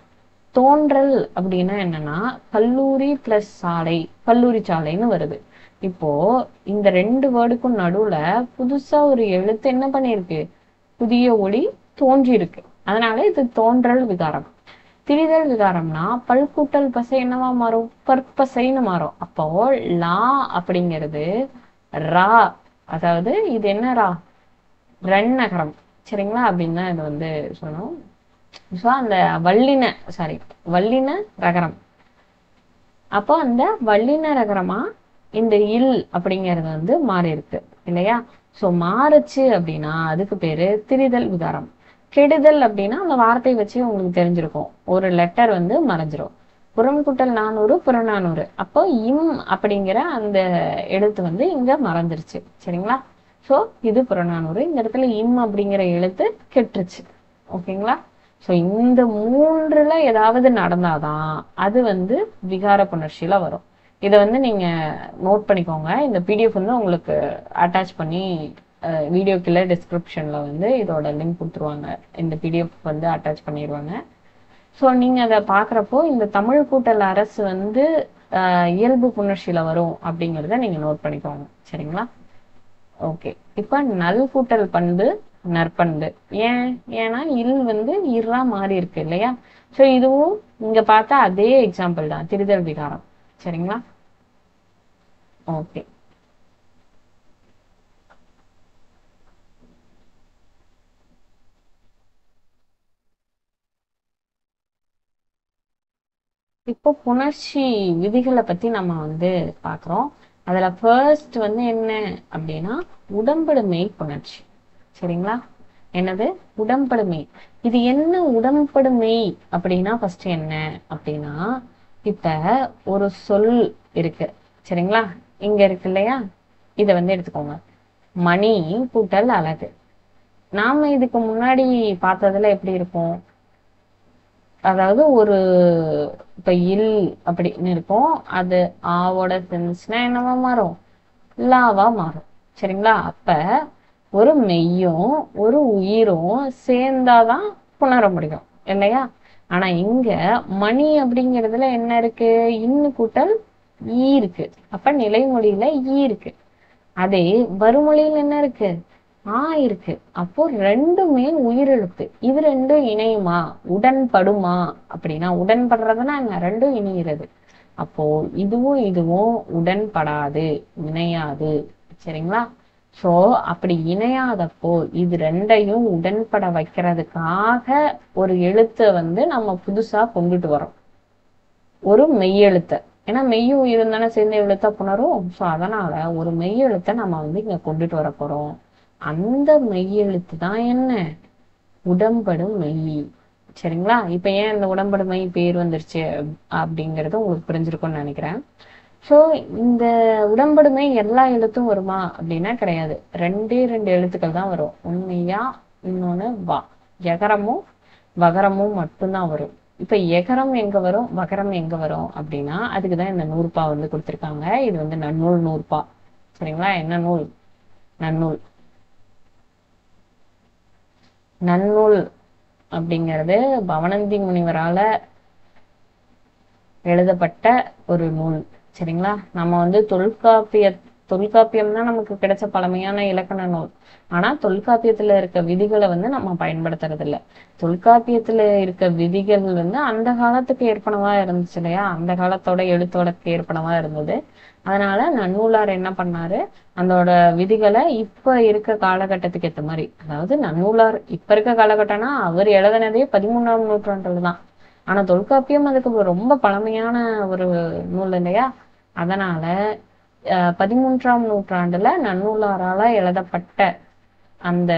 தோன்றல் அப்படின்னா என்னன்னா கல்லூரி பிளஸ் சாலை, கல்லூரி சாலைன்னு வருது. இப்போ இந்த 2 வேர்டுக்கும் நடுவுல புதுசா ஒரு எழுத்து என்ன பண்ணிருக்கு, புதிய ஒளி தோன்றி இருக்கு. அதனால இது தோன்றல் விகாரம். திரிதல் விகாரம்னா பல்கூட்டல் பசை என்னவா மாறும், பற்பசைன்னு மாறும். அப்போ லா அப்படிங்கிறது ரா, அதாவது இது என்ன ரா, ரன் நகரம். சரிங்களா? அப்படின்னு தான் இது வந்து சொல்லணும். ஸோ அந்த வல்லின ரகரம். அப்போ அந்த வல்லின ரகரமா இந்த இல் அப்படிங்கிறது வந்து மாறி இருக்கு இல்லையா? ஸோ மாறுச்சு அப்படின்னா அதுக்கு பேரு திரிதல் விகாரம். கெடுதல் அப்படின்னா அந்த வார்த்தை வச்சு உங்களுக்கு தெரிஞ்சிருக்கும், ஒரு லெட்டர் வந்து மறைஞ்சிரும். புறம் கூட்டல் 400 புறநானூறு. அப்போ இம் அப்படிங்கிற அந்த எழுத்து வந்து இங்க மறைஞ்சிருச்சு. சரிங்களா? ஸோ இது புறநானூறு. இந்த இடத்துல இம் அப்படிங்கிற எழுத்து கெட்டுருச்சு. ஓகேங்களா? ஸோ இந்த 3ல ஏதாவது நடந்தாதான் அது வந்து விகார புணர்ச்சியில வரும். இதை வந்து நீங்க நோட் பண்ணிக்கோங்க. இந்த பிடிஎஃப் வந்து உங்களுக்கு அட்டாச் பண்ணி வீடியோ கீழே டிஸ்கிரிப்ஷன்ல வந்து இதோட லிங்க் கொடுத்துருவாங்க. இந்த பிடிஎஃப் வந்து அட்டாச் பண்ணிடுவாங்க. ஸோ நீங்க அதை பாக்குறப்போ இந்த தமிழ் கூட்டல் அரசு வந்து இயல்பு புணர்ச்சியில வரும் அப்படிங்கிறத நீங்க நோட் பண்ணிக்கோங்க. சரிங்களா? ஓகே. இப்ப நல் கூட்டல் பண்பு நற்பண்பு. ஏன்னா இல் வந்து இர்ரா மாறி இருக்கு இல்லையா? சோ இதுவும் இங்க பார்த்தா அதே எக்ஸாம்பிள் தான், திரிதல் விகாரம். சரிங்களா? ஓகே. இப்போ புணர்ச்சி விதிகளை பத்தி நம்ம வந்து பாக்குறோம். அதுல ஃபர்ஸ்ட் வந்து என்ன அப்படின்னா உடம்படுமை புணர்ச்சி. சரிங்களா? என்னது? உடம்படுமை. இது என்ன உடம்படுமை அப்படின்னா ஃபர்ஸ்ட் என்ன அப்படின்னா, இப்ப ஒரு சொல் இருக்கு. சரிங்களா? இங்க இருக்கு இல்லையா? இத வந்து எடுத்துக்கோங்க. மணி கூட்டல் அழகு. நாம இதுக்கு முன்னாடி பார்த்ததுல எப்படி இருக்கும், அதாவது ஒரு இப்ப இல் அப்படின்னு இருக்கும், அது ஆவோட சென்ஸ்னா என்னவா மாறும், லாவா மாறும். சரிங்களா? அப்ப ஒரு மெய்யும் ஒரு உயிரும் சேர்ந்தாதான் புணர முடியும் இல்லையா? ஆனா இங்க மணி அப்படிங்கிறதுல என்ன இருக்கு, இன்னு கூட்டல் ஈ இருக்கு. அப்ப நிலைமொழியில ஈ இருக்கு. அதே வருமொழியில் என்ன இருக்கு, ஆ இருக்கு. அப்போ ரெண்டுமே உயிரெழுத்து. இது ரெண்டும் இணையுமா, உடன்படுமா அப்படின்னா, உடன்படுறதுன்னா என்ன, ரெண்டும் இணைகிறது. அப்போ இதுவும் இதுவும் உடன்படாது, இணையாது. சரிங்களா? சோ அப்படி இணையாதப்போ இது ரெண்டையும் உடன்பட வைக்கிறதுக்காக ஒரு எழுத்தை வந்து நம்ம புதுசா கொண்டுட்டு வரோம், ஒரு மெய்யெழுத்த. ஏன்னா மெய்யும் உயிரும் தானே சேர்ந்த எழுத்தா புணரும். சோ அதனால ஒரு மெய்யெழுத்தை நம்ம வந்து இங்க கொண்டுட்டு வர போறோம். அந்த மெய்யெழுத்து தான் என்ன, உடம்படும் மெய். சரிங்களா? இப்ப ஏன் இந்த உடம்படுமை பேர் வந்துருச்சு அப்படிங்கறது உங்களுக்கு புரிஞ்சிருக்கும்னு நினைக்கிறேன். சோ இந்த உடம்படுமை எல்லா எழுத்தும் வருமா அப்படின்னா கிடையாது. 2 எழுத்துக்கள் தான் வரும். உண்மையா இன்னொன்னு வா. எகரமும் வகரமும் மட்டும்தான் வரும். இப்ப எகரம் எங்க வரும், வகரம் எங்க வரும் அப்படின்னா அதுக்குதான் இந்த நூற்பா வந்து கொடுத்திருக்காங்க. இது வந்து நன்னூல் நூற்பா. சரிங்களா? என்ன நூல், நன்னூல். நன்னூல் அப்படிங்கிறது பவணந்தி முனிவரால எழுதப்பட்ட ஒரு நூல். சரிங்களா? நம்ம வந்து தொல்காப்பியம் தான் நமக்கு கிடைச்ச பழமையான இலக்கண நூல். ஆனா தொல்காப்பியத்துல இருக்க விதிகளை வந்து நம்ம பயன்படுத்துறது இல்ல. தொல்காப்பியத்துல இருக்க விதிகள் வந்து அந்த காலத்துக்கு ஏற்பனவா இருந்துச்சு இல்லையா? அந்த காலத்தோட எழுத்தோடக்கு ஏற்பனவா இருந்தது. அதனால நன்னூலார் என்ன பண்ணாரு, அதோட விதிகளை இப்ப இருக்க காலகட்டத்துக்கு ஏத்த மாதிரி, அதாவது நன்னூலார் இப்ப இருக்க காலகட்டம்னா அவர் எழுதினதே 13ஆம் நூற்றாண்டுலதான். ஆனா தொல்காப்பியம் அதுக்கு ரொம்ப பழமையான ஒரு நூல் இல்லையா? அதனால 13ஆம் நூற்றாண்டுல நன்னூலாரால எழுதப்பட்ட அந்த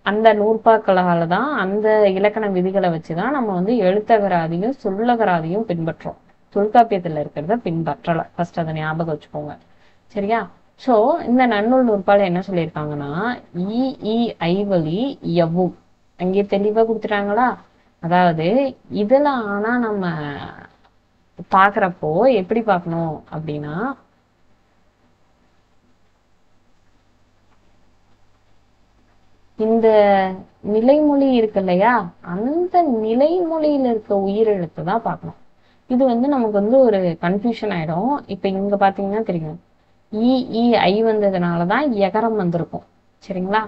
அந்த நூற்பாக்களால தான், அந்த இலக்கண விதிகளை வச்சுதான் நம்ம வந்து எழுத்தகராதியும் சொல்லகராதியும் பின்பற்றோம். தொல்காப்பியத்துல இருக்கிறத பின்பற்றல. ஃபர்ஸ்ட் அதை ஞாபகம் வச்சுக்கோங்க. சரியா? சோ இந்த நன்னூல் நூற்பால என்ன சொல்லியிருக்காங்கன்னா, ஈ ஈ ஐவழி எவ்வும் அங்கே தெளிவா கொடுத்துட்டாங்களா? அதாவது இதுல ஆனா நம்ம பாக்குறப்போ எப்படி பார்க்கணும் அப்படின்னா, இந்த நிலைமொழி இருக்கு இல்லையா, அந்த நிலைமொழியில இருக்க உயிரெழுத்து தான் பார்க்கணும். இது வந்து நமக்கு வந்து ஒரு கன்ஃபியூஷன் ஆயிடும். இப்ப இங்க பாத்தீங்கன்னா தெரியும், ஈ ஈ ஐ வந்ததுனாலதான் எகரம் வந்திருக்கும். சரிங்களா?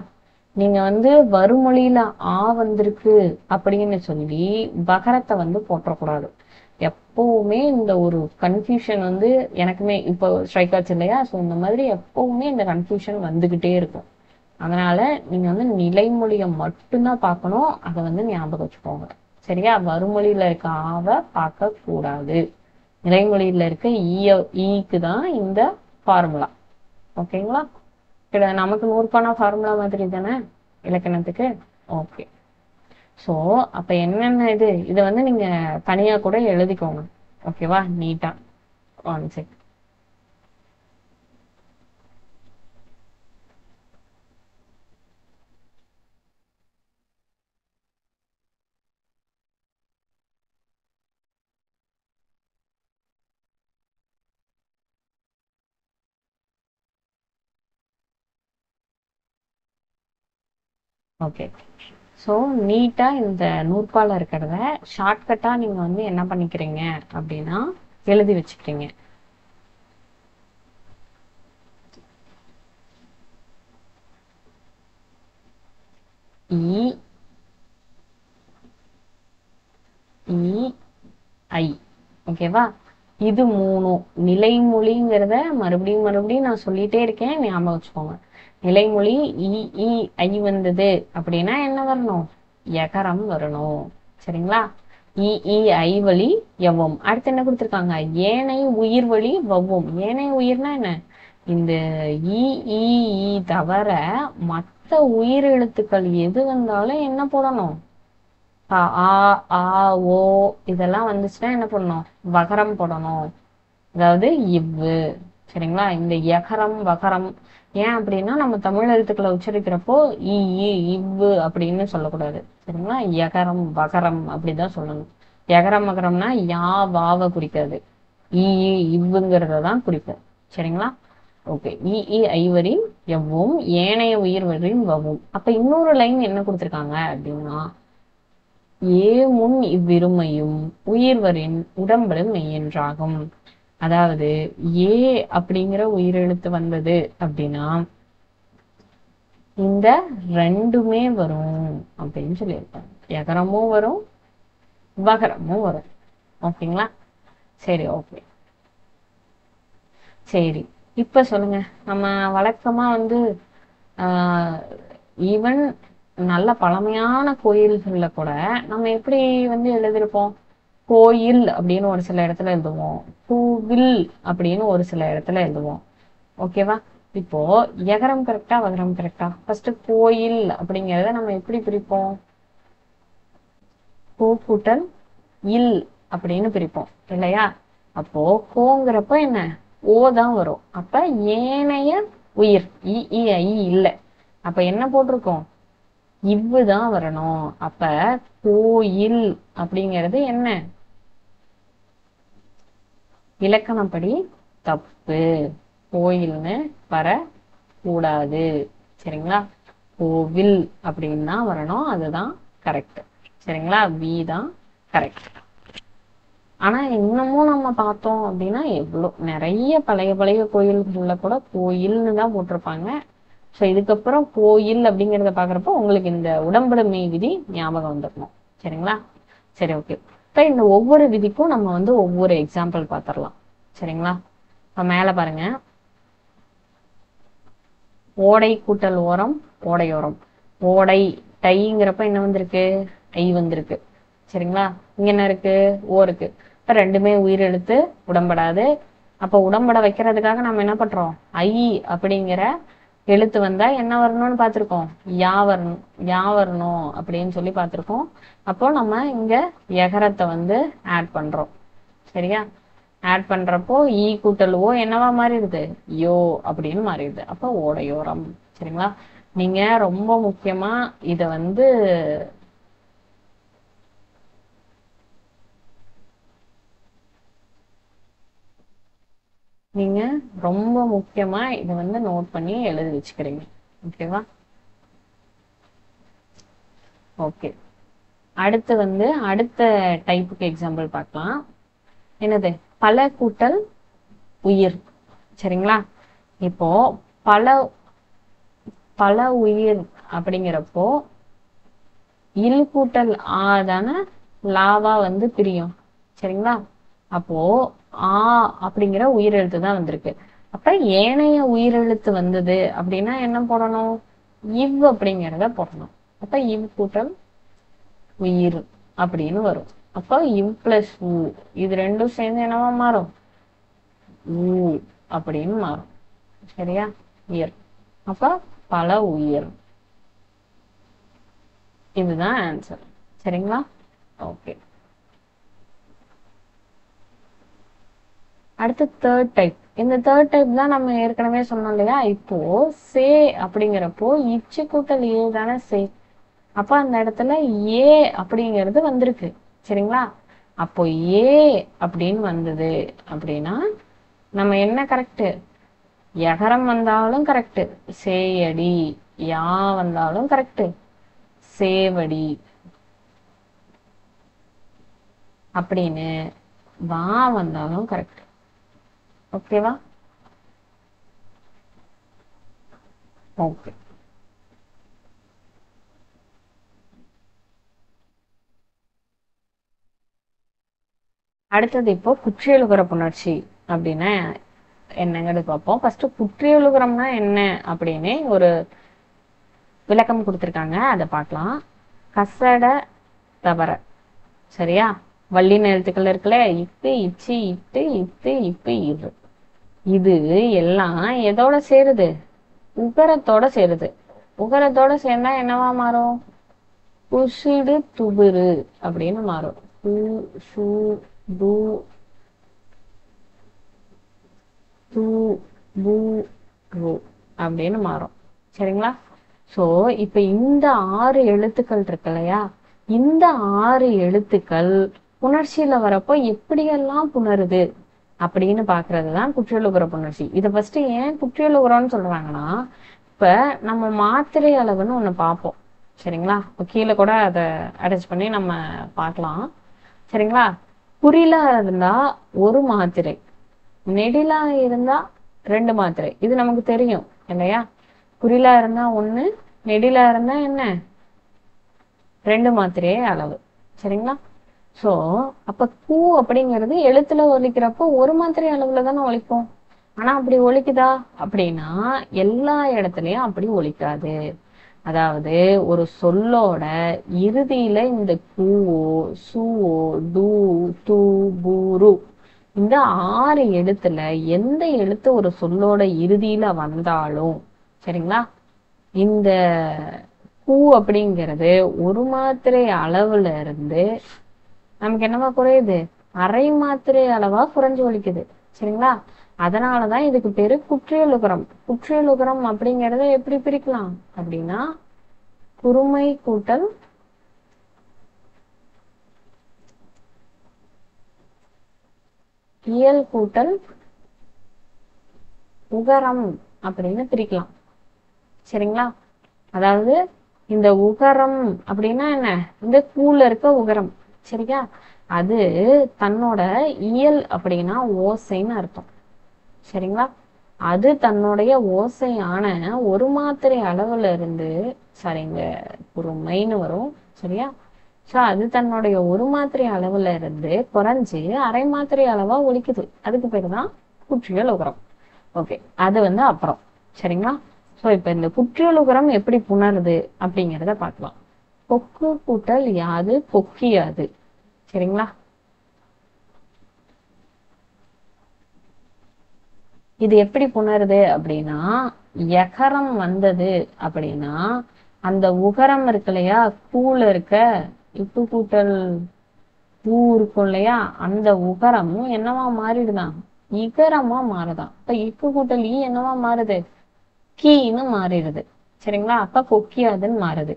நீங்க வந்து வறுமொழியில ஆ வந்திருக்கு அப்படின்னு சொல்லி வகரத்தை வந்து போற்றக்கூடாது. எப்பவுமே இந்த ஒரு கன்ஃபியூஷன் வந்து எனக்குமே இப்போ ஸ்ட்ரைக் ஆச்சு இல்லையா? ஸோ இந்த மாதிரி எப்பவுமே இந்த கன்ஃபியூஷன் வந்துகிட்டே இருக்கும். அதனால நீங்க வந்து நிலைமொழியை மட்டும்தான் பார்க்கணும். அதை வந்து ஞாபகம் வச்சுக்கோங்க. சரியா? வறுமொழியில இருக்க ஆவை பார்க்க கூடாது. நிலைமொழியில இருக்க ஈக்கு தான் இந்த ஃபார்முலா. ஓகேங்களா? நமக்கு நூற்பானா ஃபார்முலா மாதிரி தானே இலக்கணத்துக்கு. ஓகே. ஸோ அப்ப என்னென்ன இதை வந்து நீங்க தனியா கூட எழுதிக்கோங்க. ஓகேவா? நீட்டா. One check. ஓகே. ஸோ நீட்டா இந்த நூற்பால இருக்கிறத ஷார்ட்கட்டா நீங்க வந்து என்ன பண்ணிக்கிறீங்க அப்படின்னா எழுதி வச்சுக்கிறீங்க. இ இ ஐ. ஓகேவா? இது மூணும் நிலைமொழிங்கிறத மறுபடியும் மறுபடியும் நான் சொல்லிட்டே இருக்கேன், ஞாபகம் வச்சுக்கோங்க. நிலைமொழி இ இ ஐ வந்தது அப்படின்னா என்ன வரணும்? எகரம் வரணும். சரிங்களா? இ இ ஐ வழி எவ்வும். அடுத்து என்ன கொடுத்துருக்காங்க? ஏனை உயிர் வழி வவ்வும். ஏனை உயிர்னா என்ன? இந்த இ இ ஈ தவிர மற்ற உயிர் எழுத்துக்கள் எது வந்தாலும் என்ன போடணும்? ஆ ஆ ஓ இதெல்லாம் வந்துச்சுன்னா என்ன பண்ணணும்? வகரம் போடணும். அதாவது இவ்வு. சரிங்களா? இந்த எகரம் வகரம் ஏன் அப்படின்னா நம்ம தமிழ் எழுத்துக்களை உச்சரிக்கிறப்போ இ இவ்வு அப்படின்னு சொல்லக்கூடாது. சரிங்களா? எகரம் வகரம் அப்படிதான் சொல்லணும். எகரம் வகரம்னா யா வாவை குறிக்காது, இ இவ்வுங்கிறத தான் குறிக்கும். சரிங்களா? ஓகே. இ ஐவரின் எவ்வும் ஏனைய உயிர் வரின் வவும். அப்ப இன்னொரு லைன் என்ன கொடுத்திருக்காங்க அப்படின்னா, ஏ முன் இவ்விருமையும் உயிர்வரின் உடம்பலும் மெய்யென்றாகும். அதாவது ஏ அப்படிங்கிற உயிரெழுத்து வந்தது அப்படின்னா இந்த ரெண்டுமே வரும் அப்படின்னு சொல்லியிருப்பாங்க. எகரமும் வரும், வகரமும் வரும். ஓகேங்களா? சரி, ஓகே. சரி, இப்ப சொல்லுங்க. நம்ம வழக்கமா வந்து ஈவன் நல்ல பழமையான கோயில்கள்ல கூட நம்ம எப்படி வந்து எழுதியிருப்போம்? கோயில் அப்படின்னு ஒரு சில இடத்துல எழுதுவோம், கோவில் அப்படின்னு ஒரு சில இடத்துல எழுதுவோம். ஓகேவா? இப்போ எகரம் கரெக்டா வகரம் கரெக்டா? ஃபர்ஸ்ட் கோயில் அப்படிங்கிறத நம்ம எப்படி பிரிப்போம்? கோ கூட்டல் இல் அப்படின்னு பிரிப்போம் இல்லையா? அப்போ கோங்கிறப்ப என்ன? ஓ தான் வரும். அப்ப ஏனைய உயிர் இ ஐ இல்ல. அப்ப என்ன போட்டிருக்கோம்? இவ்வுதான் வரணும். அப்ப கோயில் அப்படிங்கிறது என்ன? இலக்கணப்படி தப்பு. கோயில்னு வரக்கூடாது. சரிங்களா? கோவில் அப்படின்னு தான் வரணும். அதுதான் கரெக்ட். சரிங்களா? வி தான் கரெக்ட். ஆனா இன்னமும் நம்ம பார்த்தோம் அப்படின்னா நிறைய பழைய பழைய கோயில்கள்ல கூட கோயில்னு தான் போட்டிருப்பாங்க. ஸோ இதுக்கப்புறம் கோயில் அப்படிங்கிறத பாக்குறப்போ உங்களுக்கு இந்த உடம்புடைமை விதி ஞாபகம் வந்துடணும். சரிங்களா? சரி, ஓகே. இப்ப இந்த ஒவ்வொரு விதிக்கும் நம்ம வந்து ஒவ்வொரு எக்ஸாம்பிள் பார்த்துடலாம். சரிங்களா? இப்ப மேல பாருங்க, ஓடை கூட்டல் ஓரம் ஓடையோரம். ஓடை டைங்கிறப்ப என்ன வந்திருக்கு? ஐ வந்திருக்கு. சரிங்களா? இங்க என்ன இருக்கு? ஓ இருக்கு. இப்ப ரெண்டுமே உயிரெழுத்து, உடம்படாது. அப்ப உடம்பட வைக்கிறதுக்காக நம்ம என்ன பண்றோம்? ஐ அப்படிங்கிற எழுத்து வந்தா என்ன வரணும்னு பார்த்திருக்கோம்? யா வரணும் அப்படின்னு சொல்லி பார்த்திருக்கோம். அப்போ நம்ம இங்க எகரத்தை வந்து ஆட் பண்றோம். சரியா? ஆட் பண்றப்போ ஈ கூட்டல் ஓ என்னவா மாறிடுது? யோ அப்படின்னு மாறிடுது. அப்போ ஓடையோரம். சரிங்களா? நீங்க ரொம்ப முக்கியமா இத வந்து நீங்க ரொம்ப முக்கியமா இத வந்து நோட் பண்ணி எழுதி வச்சுக்கிறீங்க. ஓகேவா? ஓகே. அடுத்து வந்து அடுத்த டைப்புக்கு எக்ஸாம்பிள் பார்க்கலாம். என்னது? பல கூட்டல் உயிர். சரிங்களா? இப்போ பல பல உயிர் அப்படிங்கிறப்போ இல் கூட்டல் ஆதான லாவா வந்து பிரியும். சரிங்களா? அப்போ ஆ அப்படிங்கிற உயிரெழுத்து தான் வந்திருக்கு. அப்ப ஏனைய உயிரெழுத்து வந்தது அப்படின்னா என்ன போடணும்? இவ் அப்படிங்கிறத போடணும். அப்ப இவ் கூட்டல் உயிர் அப்படின்னு வரும். அப்ப இவ் பிளஸ் ஊ இது ரெண்டும் சேர்ந்து என்னவா மாறும்? ஊ அப்படின்னு மாறும். சரியா? உயிர். அப்ப பல உயிர். இதுதான் ஆன்சர். சரிங்களா? ஓகே. அடுத்து தேர்ட் டைப். இந்த தேர்ட் டைப் தான் நம்ம ஏற்கனவே சொன்னோம் இல்லையா? இப்போ சே அப்படிங்கிறப்போ இச்சு கூட்டல் ஏ தானே சே. அப்ப அந்த இடத்துல ஏ அப்படிங்கிறது வந்திருக்கு. சரிங்களா? அப்போ ஏ அப்படின்னு வந்தது அப்படின்னா நம்ம என்ன கரெக்ட்? எகரம் வந்தாலும் கரெக்ட், சேயடி. யா வந்தாலும் கரெக்ட், சேவடி. அப்படின்னு வா வந்தாலும் கரெக்ட். ஓகேவா? ஓகே. அடுத்தது இப்போ குற்றியலுகர புணர்ச்சி அப்படின்னா என்னங்கிறது பார்ப்போம். ஃபர்ஸ்ட் குற்றியலுகரம்னா என்ன அப்படின்னு ஒரு விளக்கம் கொடுத்துருக்காங்க, அதை பார்க்கலாம். கசட தவற. சரியா? வள்ளின எழுத்துக்கள் இருக்குல்ல, இப்பு இச்சு இட்டு இத்து இப்பு இரு. இது எல்லாம் எதோட சேருது? உகரத்தோட சேருது. உகரத்தோட சேர்ந்தா என்னவா மாறும்? குசிடு துபுரு அப்படின்னு மாறும். அப்படின்னு மாறும். சரிங்களா? சோ இப்ப இந்த 6 எழுத்துக்கள் இருக்கு இல்லையா? இந்த 6 எழுத்துக்கள் புணர்ச்சியில வரப்போ எப்படியெல்லாம் புணருது அப்படின்னு பாக்குறதுதான் குற்றியலுகர புணர்ச்சி. இதை ஃபர்ஸ்ட் ஏன் குற்றியலுகரம்னு சொல்றாங்கன்னா, இப்ப நம்ம மாத்திரை அளவுன்னு ஒண்ணு பார்ப்போம். சரிங்களா? இப்ப கீழே கூட அதை அட்டாச் பண்ணி நம்ம பார்க்கலாம். சரிங்களா? குறிலா இருந்தா ஒரு மாத்திரை, நெடிலா இருந்தா 2 மாத்திரை. இது நமக்கு தெரியும் இல்லையா? குறிலா இருந்தா 1, நெடிலா இருந்தா என்ன? 2 மாத்திரையே அளவு. சரிங்களா? சோ அப்ப கூ அப்படிங்கிறது எழுத்துல ஒலிக்கிறப்போ ஒரு மாத்திரை அளவுல தானே ஒலிக்கும். ஆனா அப்படி ஒலிக்குதா அப்படின்னா எல்லா இடத்துலயும் அப்படி ஒலிக்காது. அதாவது ஒரு சொல்லோட இறுதியில இந்த கூவோ சூவோ டூ தூ பூரு இந்த 6 எழுத்துல எந்த எழுத்து ஒரு சொல்லோட இறுதியில வந்தாலும் சரிங்களா, இந்த கூ அப்படிங்கிறது ஒரு மாத்திரை அளவுல இருந்து நமக்கு என்னவா குறையுது? அரை மாத்திரை அளவா குறைஞ்சு ஒலிக்குது. சரிங்களா? அதனாலதான் இதுக்கு பேரு குற்றியலுகரம். குற்றியலுகரம் அப்படிங்கறத எப்படி பிரிக்கலாம் அப்படின்னா, குறுமை கூட்டல் இயல் கூட்டல் உகரம் அப்படின்னு பிரிக்கலாம். சரிங்களா? அதாவது இந்த உகரம் அப்படின்னா என்ன? இந்த கூல இருக்க உகரம். சரியா? அது தன்னோட இயல் அப்படின்னா ஓசைன்னு அர்த்தம். சரிங்களா? அது தன்னுடைய ஓசையான ஒரு மாத்திரை அளவுல இருந்து, சரிங்க, ஒரு மைன்னு வரும். சரியா? சோ அது தன்னுடைய ஒரு மாத்திரை அளவுல இருந்து குறைஞ்சு அரை மாத்திரை அளவா ஒலிக்குது. அதுக்கு பேரு தான் குற்றியல் உகரம். ஓகே, அது அப்புறம். சரிங்களா? சோ இப்ப இந்த குற்றியல் உகரம் எப்படி புணருது அப்படிங்கிறத பார்க்கலாம். கொக்கு கூட்டல் யாது கொக்கியாது. சரிங்களா? இது எப்படி புணருது அப்படின்னா, எகரம் வந்தது அப்படின்னா அந்த உகரம் இருக்கு இல்லையா, கூல இருக்க இப்பு கூட்டல் ஊ இருக்கும் இல்லையா, அந்த உகரம் என்னவா மாறிடுதான், இகரமா மாறுதான். இப்ப இக்கு கூட்டல் ஈ என்னவா மாறுது, கீன்னு மாறிடுது. சரிங்களா? அப்ப கொக்கியாதுன்னு மாறுது.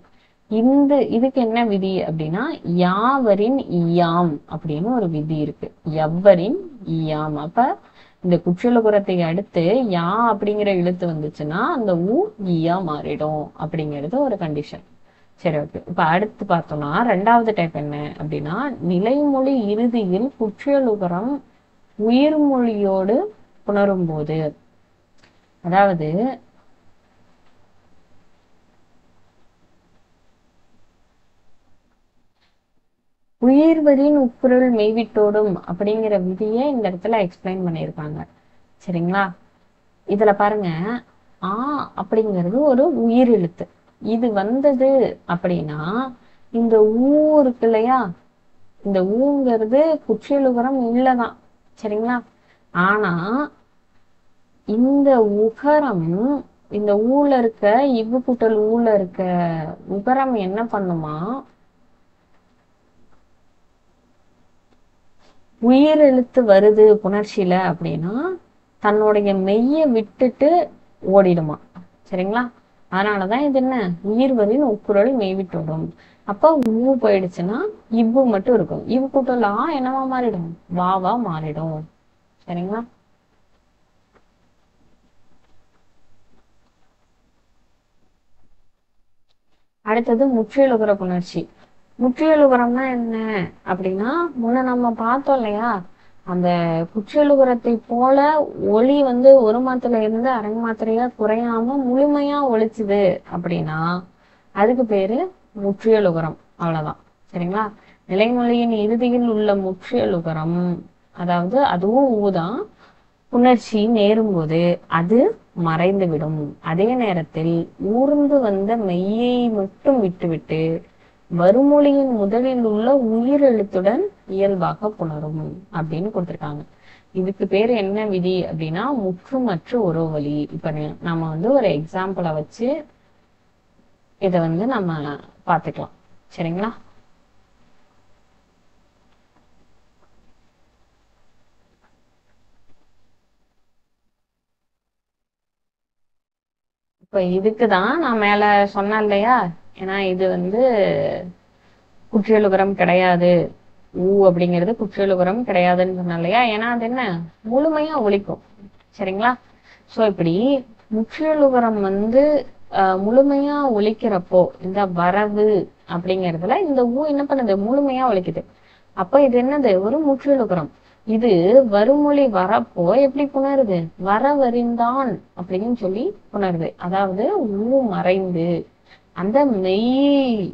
இதுக்கு என்ன விதி அப்படின்னா, யாவரின் ஈயாம் அப்படின்னு ஒரு விதி இருக்கு. எவ்வரின் ஈயாம். அப்ப இந்த குற்றியலுகரத்தை அடுத்து யா அப்படிங்கிற எழுத்து வந்துச்சுன்னா அந்த ஊ ஈயா மாறிடும் அப்படிங்கிறது ஒரு கண்டிஷன். சரி, ஓகே. இப்ப அடுத்து பார்த்தோம்னா ரெண்டாவது டைப் என்ன அப்படின்னா, நிலைமொழி இறுதியில் குற்றியலுகரம் உயிர்மொழியோடு புணரும் போது, அதாவது உயிர்வரின் உட்பொருள் மெய்விட்டோடும் அப்படிங்கிற விதியை இந்த இடத்துல எக்ஸ்பிளைன் பண்ணியிருக்காங்க. சரிங்களா? இதுல பாருங்க, ஆ அப்படிங்கிறது ஒரு உயிர் எழுத்து. இது வந்தது அப்படின்னா இந்த ஊ இருக்கு இல்லையா, இந்த ஊங்கிறது குற்றியலுகரம் இல்லதான். சரிங்களா? ஆனா இந்த உகரம், இந்த ஊல இருக்க இவ்வு கூட்டல் ஊல இருக்க உகரம் என்ன பண்ணுமா, உயிர் எழுத்து வருது புணர்ச்சியில அப்படின்னா தன்னுடைய மெய்ய விட்டுட்டு ஓடிடுமா. சரிங்களா? அதனாலதான் இது என்ன, உயிர்வரின் உட்குரல் மெய்விட்டோடும். அப்ப ஊ போயிடுச்சுன்னா இவ்வு மட்டும் இருக்கும். இவ்வு கூட்டல் ஆ என்னவா மாறிடும், வாவா மாறிடும். சரிங்களா? அடுத்தது முற்றியலுகர புணர்ச்சி. முற்றியலுகரம்னா என்ன அப்படின்னா, முன்ன நம்ம பார்த்தோம் இல்லையா, அந்த குற்றியலுகரத்தை போல ஒளி ஒரு மாத்திரையில இருந்து அரை மாத்திரையா குறையாம முழுமையா ஒழிச்சுது அப்படின்னா அதுக்கு பேரு முற்றியலுகரம். அவ்வளவுதான். சரிங்களா? நிலைமொழியின் இறுதியில் உள்ள முற்றியலுகரம், அதாவது அதுவும் ஊதான், புணர்ச்சி நேரும்போது அது மறைந்துவிடும். அதே நேரத்தில் ஊர்ந்து வந்த மெய்யை மட்டும் விட்டுவிட்டு வறுமொழியின் முதலில் உள்ள உயிர் எழுத்துடன் இயல்பாக புணரும் அப்படின்னு கொடுத்திருக்காங்க. இதுக்கு பேரு என்ன விதி அப்படின்னா முற்றுமற்று உறவழி. இப்ப நம்ம ஒரு எக்ஸாம்பிளை வச்சு இத நம்ம பாத்துக்கலாம். சரிங்களா? இப்ப இதுக்குதான் நான் மேல சொன்னேன் இல்லையா, ஏன்னா இது குற்றியலுகரம் கிடையாது, ஊ அப்படிங்கிறது குற்றியலுகரம் கிடையாதுன்னு சொன்னேன் இல்லையா, ஏன்னா அது என்ன, முழுமையா ஒழிக்கும். சரிங்களா? சோ இப்படி முற்றியலுகரம் முழுமையா ஒழிக்கிறப்போ இந்த வரவு அப்படிங்கிறதுல இந்த ஊ என்ன பண்ணுது, முழுமையா ஒழிக்குது. அப்ப இது என்னது, ஒரு முற்றியலுகரம். இது வருமொழி வரப்போ எப்படி புணருது, வரவறிந்தான் அப்படின்னு சொல்லி புணருது. அதாவது ஊ மறைந்து அந்த மெய்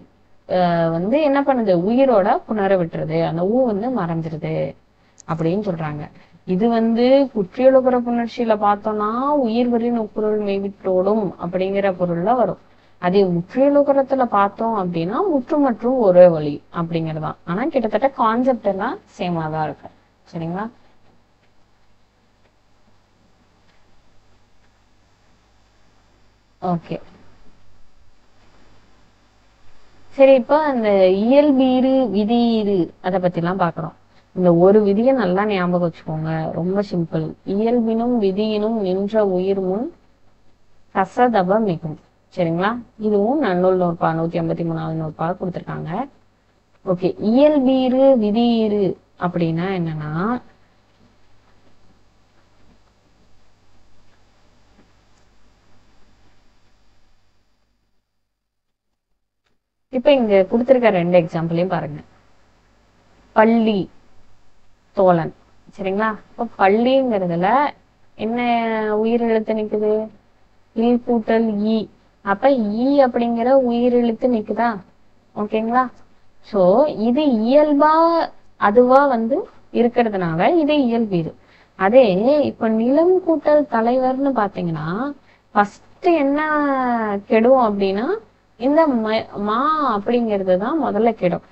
என்ன பண்ணுது, உயிரோட புணர விட்டுருது, அந்த ஊ மறைஞ்சிருது அப்படின்னு சொல்றாங்க. இது குற்றியலுகர புணர்ச்சியில பார்த்தோம்னா உயிர்வரின் உட்பொருள் மெய்விட்டோடும் அப்படிங்கிற பொருள்ல வரும். அதே முற்றியலுகரத்துல பார்த்தோம் அப்படின்னா முற்று மற்றும் ஒரே வழி அப்படிங்கறதுதான். ஆனா கிட்டத்தட்ட கான்செப்ட் எல்லாம் சேமா தான் இருக்கு. சரிங்களா? ஓகே, சரி. இப்ப அந்த இயல்பீறு விதியீறு அதை பத்தி எல்லாம் பாக்குறோம். இந்த ஒரு விதியை நல்லா ஞாபகம் வச்சுக்கோங்க, ரொம்ப சிம்பிள். இயல்பினும் விதியினும் நின்ற உயிர் முன் கசதப மிகும். சரிங்களா? இதுவும் நன்னூல் நூற்பா 153வது நூற்பா கொடுத்திருக்காங்க. ஓகே, இயல்பீறு விதியீறு அப்படின்னா என்னன்னா, இப்ப இங்க கொடுத்திருக்க ரெண்டு எக்ஸாம்பிளையும் பாருங்க. பள்ளி, தோழன். சரிங்களா? இப்போ பள்ளிங்கிறதுல என்ன உயிரெழுத்து நிக்குது? இல் கூட்டல் ஈ. அப்ப ஈ அப்படிங்கிற உயிரெழுத்து நிக்குதா? ஓகேங்களா? சோ இது இயல்பா அதுவா வந்து இருக்கிறதுனால இது இயல்பீடு. அதே இப்ப நிலம் கூட்டல் தலைவர்னு பாத்தீங்கன்னா ஃபர்ஸ்ட் என்ன கெடும் அப்படின்னா இந்த மா அப்படிங்கிறது தான் முதல்ல கெடும்.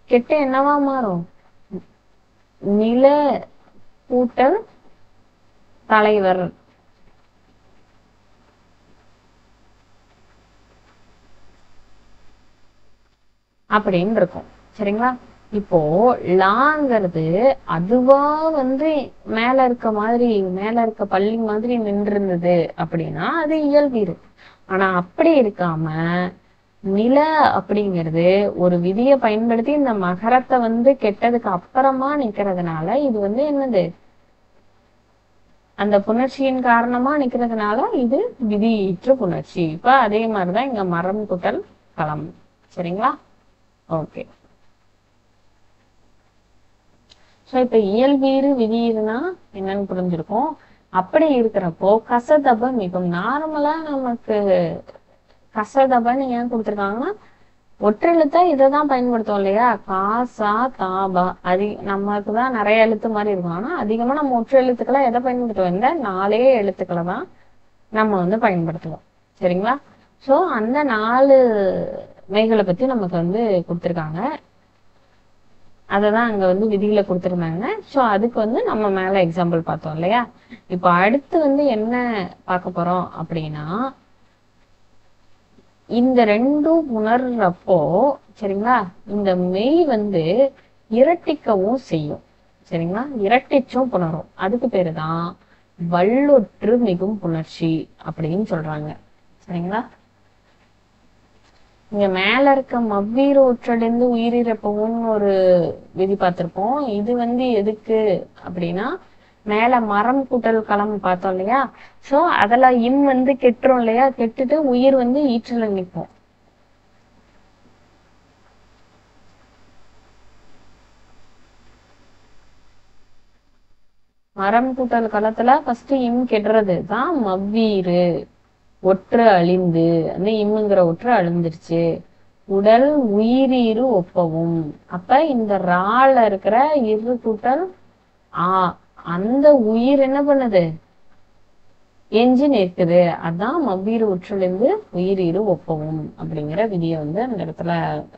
கெட்டு என்னவா மாறும்? நில கூட்டல் தலைவர் அப்படின்னு இருக்கும். சரிங்களா? இப்போ லாங்கிறது அதுவா வந்து மேல இருக்க மாதிரி, மேல இருக்க பள்ளி மாதிரி நின்று இருந்தது அப்படின்னா அது இயல்பீடு. ஆனா அப்படி இருக்காம நில அப்படிங்கிறது ஒரு விதியை பயன்படுத்தி இந்த மகரத்தை வந்து கெட்டதுக்கு அப்புறமா நிக்கிறதுனால இது வந்து என்னது? அந்த புணர்ச்சியின் காரணமா நிக்கிறதுனால இது விதியீற்று புணர்ச்சி. இப்ப அதே மாதிரிதான் இங்க மரம் கூட்டல் களம். சரிங்களா? ஓகே. சோ இப்ப இயல்பீறு விதியீறுனா என்னன்னு புரிஞ்சிருக்கும். அப்படி இருக்கிறப்போ கசதப மிகும். நார்மலா நமக்கு கசதபன்னு ஏன் கொடுத்துருக்காங்கன்னா ஒற்றெழுத்தா இதைதான் பயன்படுத்துவோம் இல்லையா? காசா தாபா நமக்கு தான் நிறைய எழுத்து மாதிரி இருக்கும். ஆனா அதிகமா நம்ம ஒற்று எழுத்துக்களை எதை பயன்படுத்துவோம்? இந்த 4 எழுத்துக்களை தான் நம்ம வந்து பயன்படுத்துவோம். சரிங்களா? சோ அந்த 4 மெய்களை பத்தி நமக்கு வந்து கொடுத்துருக்காங்க. அததான் அங்க வந்து விதியில கொடுத்துருந்தாங்க. சோ அதுக்கு வந்து நம்ம மேல எக்ஸாம்பிள் பார்த்தோம் இல்லையா? இப்ப அடுத்து வந்து என்ன பார்க்க போறோம் அப்படின்னா இந்த ரெண்டும் உணர்றப்போ சரிங்களா இந்த மெய் வந்து இரட்டிக்கவும் செய்யும். சரிங்களா? இரட்டிச்சும் புணரும். அதுக்கு பேருதான் வல்லொற்று மிகும் புணர்ச்சி அப்படின்னு சொல்றாங்க. சரிங்களா? இங்க மேல இருக்க மவ்வீர ஒற்றடைந்து உயிரிழப்பவும் ஒரு விதி பார்த்திருப்போம். இது வந்து எதுக்கு அப்படின்னா மேல மரம் கூட்டல் களம் பார்த்தோம் இல்லையா? சோ அதெல்லாம் இம் வந்து கெட்டுரும் இல்லையா? கெட்டுட்டு உயிர் வந்து ஈற்றல நிற்கும். மரம் கூட்டல் களத்துல ஃபர்ஸ்ட் இம் கெடுறது தான் மவ்வீரு. ஒற்று அழிந்து அந்த இம்முங்கிற ஒற்று அழிந்துருச்சு. உடல் உயிரீறு ஒப்பவும். அப்ப இந்த ரால இருக்கிற இரு கூட்டல் அந்த உயிர் என்ன பண்ணுது? எஞ்சி நிற்குது. அதான் மவ்வீறு ஒற்றிலிருந்து உயிரீறு ஒப்பவும் அப்படிங்கிற விதியை வந்து அந்த இடத்துல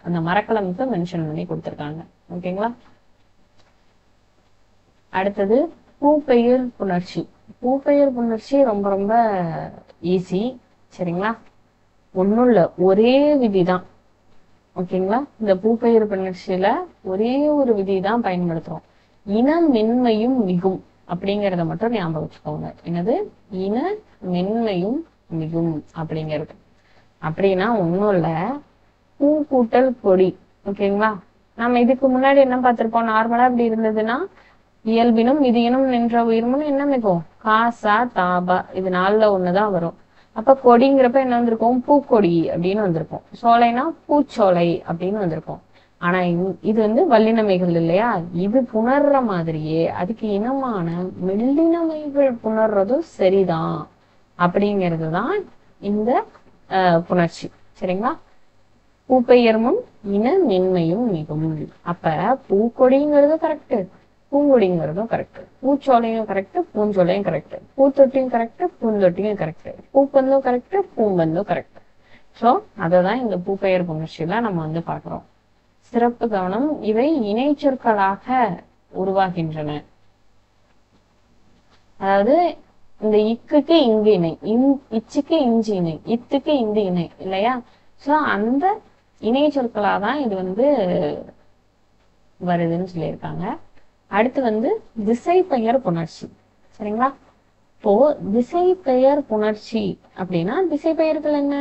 அந்த மரக்கலமுக்கு மென்ஷன் பண்ணி கொடுத்துருக்காங்க. ஓகேங்களா? அடுத்தது பூப்பெயர் புணர்ச்சி. பூப்பெயர் புணர்ச்சி ரொம்ப ரொம்ப ஈஸி. சரிங்களா? ஒண்ணும் இல்ல, ஒரே விதிதான். ஓகேங்களா? இந்த பூப்பெயர் புணர்ச்சியில ஒரே ஒரு விதி தான் பயன்படுத்துறோம். இன மென்மையும் மிகும் அப்படிங்கிறத மட்டும் ஞாபகம் வச்சுக்கோங்க. என்னது? இன மென்மையும் மிகும் அப்படிங்கிறது. அப்படின்னா ஒண்ணும் இல்ல, பூ கூட்டல் கொடி. ஓகேங்களா? நம்ம இதுக்கு முன்னாடி என்ன பார்த்திருப்போம்? நார்மலா இப்படி இருந்ததுன்னா இயல்பினும் விதியினும் நின்ற உயிர்மும் என்ன மிகும்? காசா தாபா. இது 4ல 1தான் வரும். அப்ப கொடிங்கிறப்ப என்ன வந்திருக்கும்? பூக்கொடி அப்படின்னு வந்திருக்கும். சோலைனா பூச்சோலை அப்படின்னு வந்திருக்கும். ஆனா இது வந்து வல்லினமைகள் இல்லையா? இது புணர்ற மாதிரியே அதுக்கு இனமான மெல்லினமைகள் புணர்றதும் சரிதான் அப்படிங்கிறதுதான் இந்த புணர்ச்சி. சரிங்களா? பூப்பெயர்மும் இன மென்மையும் மிகும். அப்ப பூக்கொடிங்கிறது கரெக்ட், பூங்கொடிங்கிறதும் கரெக்ட், பூச்சோலையும் கரெக்ட், பூஞ்சோலையும் கரெக்ட், பூத்தொட்டியும் கரெக்ட், பூந்தொட்டியும் கரெக்ட், பூப்பந்தும் கரெக்ட், பூம்பந்தும் கரெக்ட். சோ அததான் இந்த பூப்பெயர் புணர்ச்சியில நம்ம வந்து பாக்குறோம். சிறப்பு கவனம், இவை இணை சொற்களாக உருவாகின்றன. அதாவது இந்த இக்குக்கு இங்கு இணை, இச்சுக்கு இஞ்சி இணை, இத்துக்கு இந்த இணை இல்லையா? சோ அந்த இணை சொற்களாதான் இது வந்து வருதுன்னு சொல்லியிருக்காங்க. அடுத்து வந்து திசை பெயர் புணர்ச்சி. சரிங்களா? இப்போ திசை பெயர் புணர்ச்சி அப்படின்னா திசை பெயர்கள் என்ன?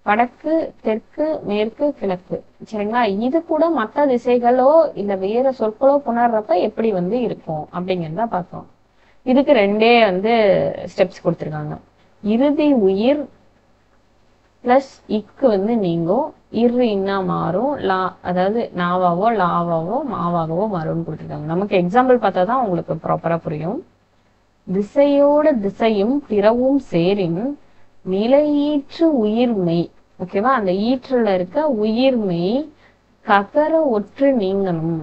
வடக்கு, தெற்கு, மேற்கு, கிழக்கு. சரிங்களா? இது கூட மற்ற திசைகளோ இல்ல வேற சொற்களோ புணர்றப்ப எப்படி வந்து இருக்கும் அப்படிங்கிறத பார்த்தோம். இதுக்கு 2 வந்து ஸ்டெப்ஸ் கொடுத்துருக்காங்க. இறுதி உயிர் பிளஸ் இக்கு வந்து நீங்கும், இரு இன்னா மாறும், லா அதாவது நாவாவோ லாவாவோ மாவாகவோ மாறும்னு கொடுத்துருக்காங்க. நமக்கு எக்ஸாம்பிள் பார்த்தா தான் உங்களுக்கு ப்ராப்பரா புரியும். திசையோட திசையும் பிறவும் சேரின் நிலையீற்று உயிர்மை. ஓகேவா, அந்த ஈற்றுல இருக்க உயிர்மை ககர ஒற்று நீங்கணும்.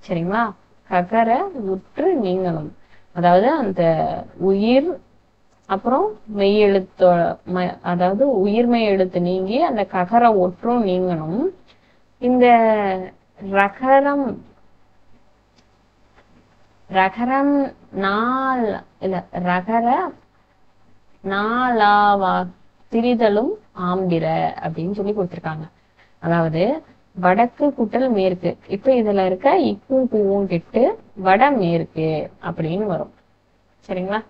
சரிங்களா, ககர ஒற்று நீங்கணும். அதாவது அந்த உயிர் அப்புறம் மெய்யெழுத்தோ அதாவது உயிர்மெய் எழுத்து நீங்கி அந்த ககர ஒற்றும் நீங்கணும். இந்த ரகரம் ரகரம் நாள் இல்ல ரகர நாளாவா திரிதலும் ஆம்பிர அப்படின்னு சொல்லி கொடுத்துருக்காங்க. அதாவது வடக்கு கூட்டல் மேற்கு. இப்ப இதுல இருக்க இக்கும் பூவும் கெட்டு வடமேற்கு அப்படின்னு வரும். சரிங்களா,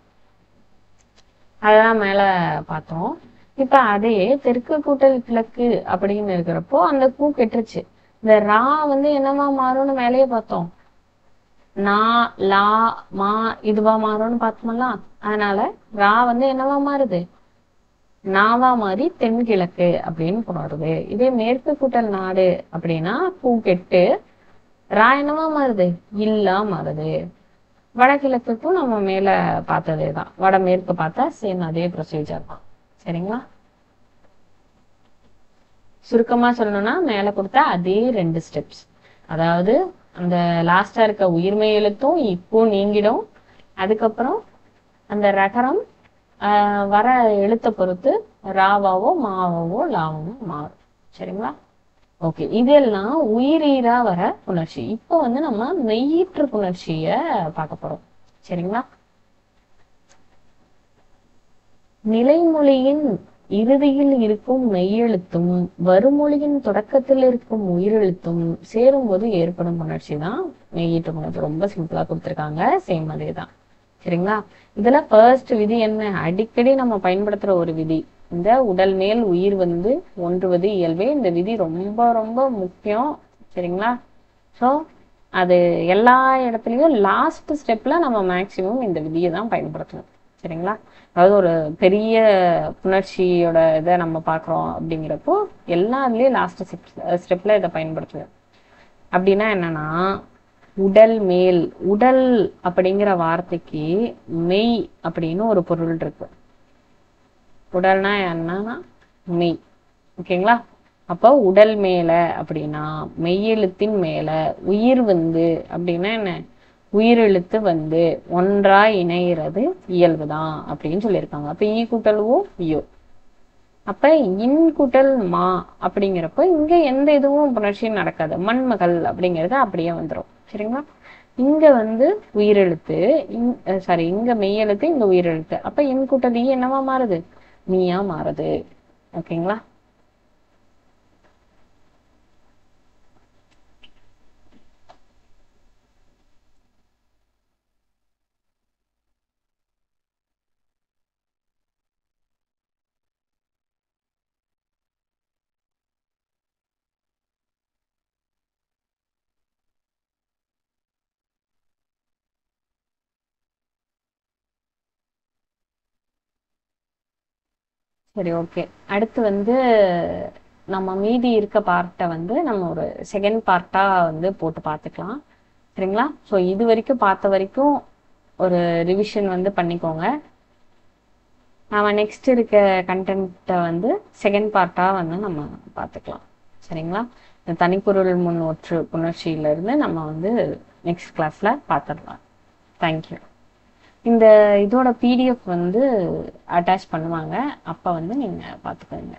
அதெல்லாம் மேல பார்த்தோம். இப்ப அதே தெற்கு கூட்டல் கிழக்கு அப்படின்னு இருக்கிறப்போ அந்த பூ கெட்டுருச்சு. இந்த ரா வந்து என்னவா மாறும்னு மேலேயே பார்த்தோம், நா லா மா இதுவா மாறும்னு பார்த்தோம்ல. அதனால ரா வந்து என்னவா மாறுது, நாவா மாறி தென்கிழக்கு அப்படின்னு போடுறது. இதே மேற்கு கூட்டல் நாடு அப்படின்னா பூ கெட்டு ரா என்னவா மாறுது, இல்லா மாறுது. வடகிழக்குக்கும் நம்ம மேல பார்த்ததே தான், வடமேற்கு பார்த்தா சேம் அதே ப்ரொசீஜர் தான். சரிங்களா, சுருக்கமா சொல்லணும்னா மேல கொடுத்தா அதே 2 ஸ்டெப்ஸ். அதாவது அந்த லாஸ்டா இருக்க உயிர்மெய் எழுத்தும் இப்போ நீங்கிடும். அதுக்கப்புறம் அந்த ரகரம் வர எழுத்தை பொறுத்து ராவாவோ மாவாவோ லாவாவோ மாறும். சரிங்களா, ஓகே. இதெல்லாம் உயிரீரா வர புணர்ச்சி. இப்போ வந்து நம்ம மெய்யீற்று புணர்ச்சிய பார்க்க போறோம். சரிங்களா, நிலைமொழியின் இறுதியில் இருக்கும் மெய்யெழுத்தும் வருமொழியின் தொடக்கத்தில் இருக்கும் உயிரெழுத்தும் சேரும்போது ஏற்படும் புணர்ச்சி தான் மெய்யீற்று புணர்ச்சி. ரொம்ப சிம்பிளா கொடுத்துருக்காங்க, சேம் அதே தான். சரிங்களா, இதுல ஃபர்ஸ்ட் விதி என்ன, அடிக்கடி நம்ம பயன்படுத்துற ஒரு விதி, இந்த உடல் மேல் உயிர் வந்து ஒன்றுவது இயல்பே. இந்த விதி ரொம்ப ரொம்ப முக்கியம். சரிங்களா, ஸோ அது எல்லா இடத்துலயும் லாஸ்ட் ஸ்டெப்ல நம்ம மேக்சிமம் இந்த விதியை தான் பயன்படுத்தணும். சரிங்களா, அதாவது ஒரு பெரிய புணர்ச்சியோட இதை நம்ம பார்க்குறோம் அப்படிங்கிறப்போ எல்லாத்துலேயும் லாஸ்ட் ஸ்டெப்ல இதை பயன்படுத்துவோம். அப்படின்னா என்னன்னா, உடல் மேல், உடல் அப்படிங்கிற வார்த்தைக்கு மெய் அப்படின்னு ஒரு பொருள் இருக்கு. உடல்னா என்னன்னா மெய். ஓகேங்களா, அப்போ உடல் மேல அப்படின்னா மெய்யெழுத்தின் மேல உயிர் வந்து அப்படின்னா என்ன, உயிரெழுத்து வந்து ஒன்றா இணைகிறது இயல்புதான் அப்படின்னு சொல்லியிருக்காங்க. அப்ப ஈ கூட்டல் ஓ யோ. அப்ப இன் கூட்டல் மா அப்படிங்கிறப்ப இங்க எந்த இதுவும் புணர்ச்சியும் நடக்காது. மண்மகள் அப்படிங்கிறது அப்படியே வந்துடும். சரிங்களா, இங்க வந்து உயிரெழுத்து, சாரி இங்க மெய்யெழுத்து, இங்க உயிரெழுத்து. அப்ப இன் கூட்டல் ஈ என்னவா மாறுது, நீயா மாறுது. ஓகேங்களா, சரி ஓகே. அடுத்து வந்து நம்ம மீதி இருக்க பார்ட்டை வந்து நம்ம ஒரு செகண்ட் பார்ட்டா வந்து போட்டு பார்த்துக்கலாம். சரிங்களா, ஸோ இது வரைக்கும் பார்த்த வரைக்கும் ஒரு ரிவிஷன் வந்து பண்ணிக்கோங்க. நம்ம நெக்ஸ்ட் இருக்க கண்டென்ட்டை வந்து செகண்ட் பார்ட்டா வந்து நம்ம பார்த்துக்கலாம். சரிங்களா, இந்த தனிப்பொருள் முன் ஒற்று புணர்ச்சியிலிருந்து நம்ம வந்து நெக்ஸ்ட் கிளாஸ்ல பார்த்துடலாம். தேங்க்யூ. இந்த இதோட பிடிஎஃப் வந்து அட்டாச் பண்ணுவாங்க, அப்போ வந்து நீங்கள் பார்த்துக்கோங்க.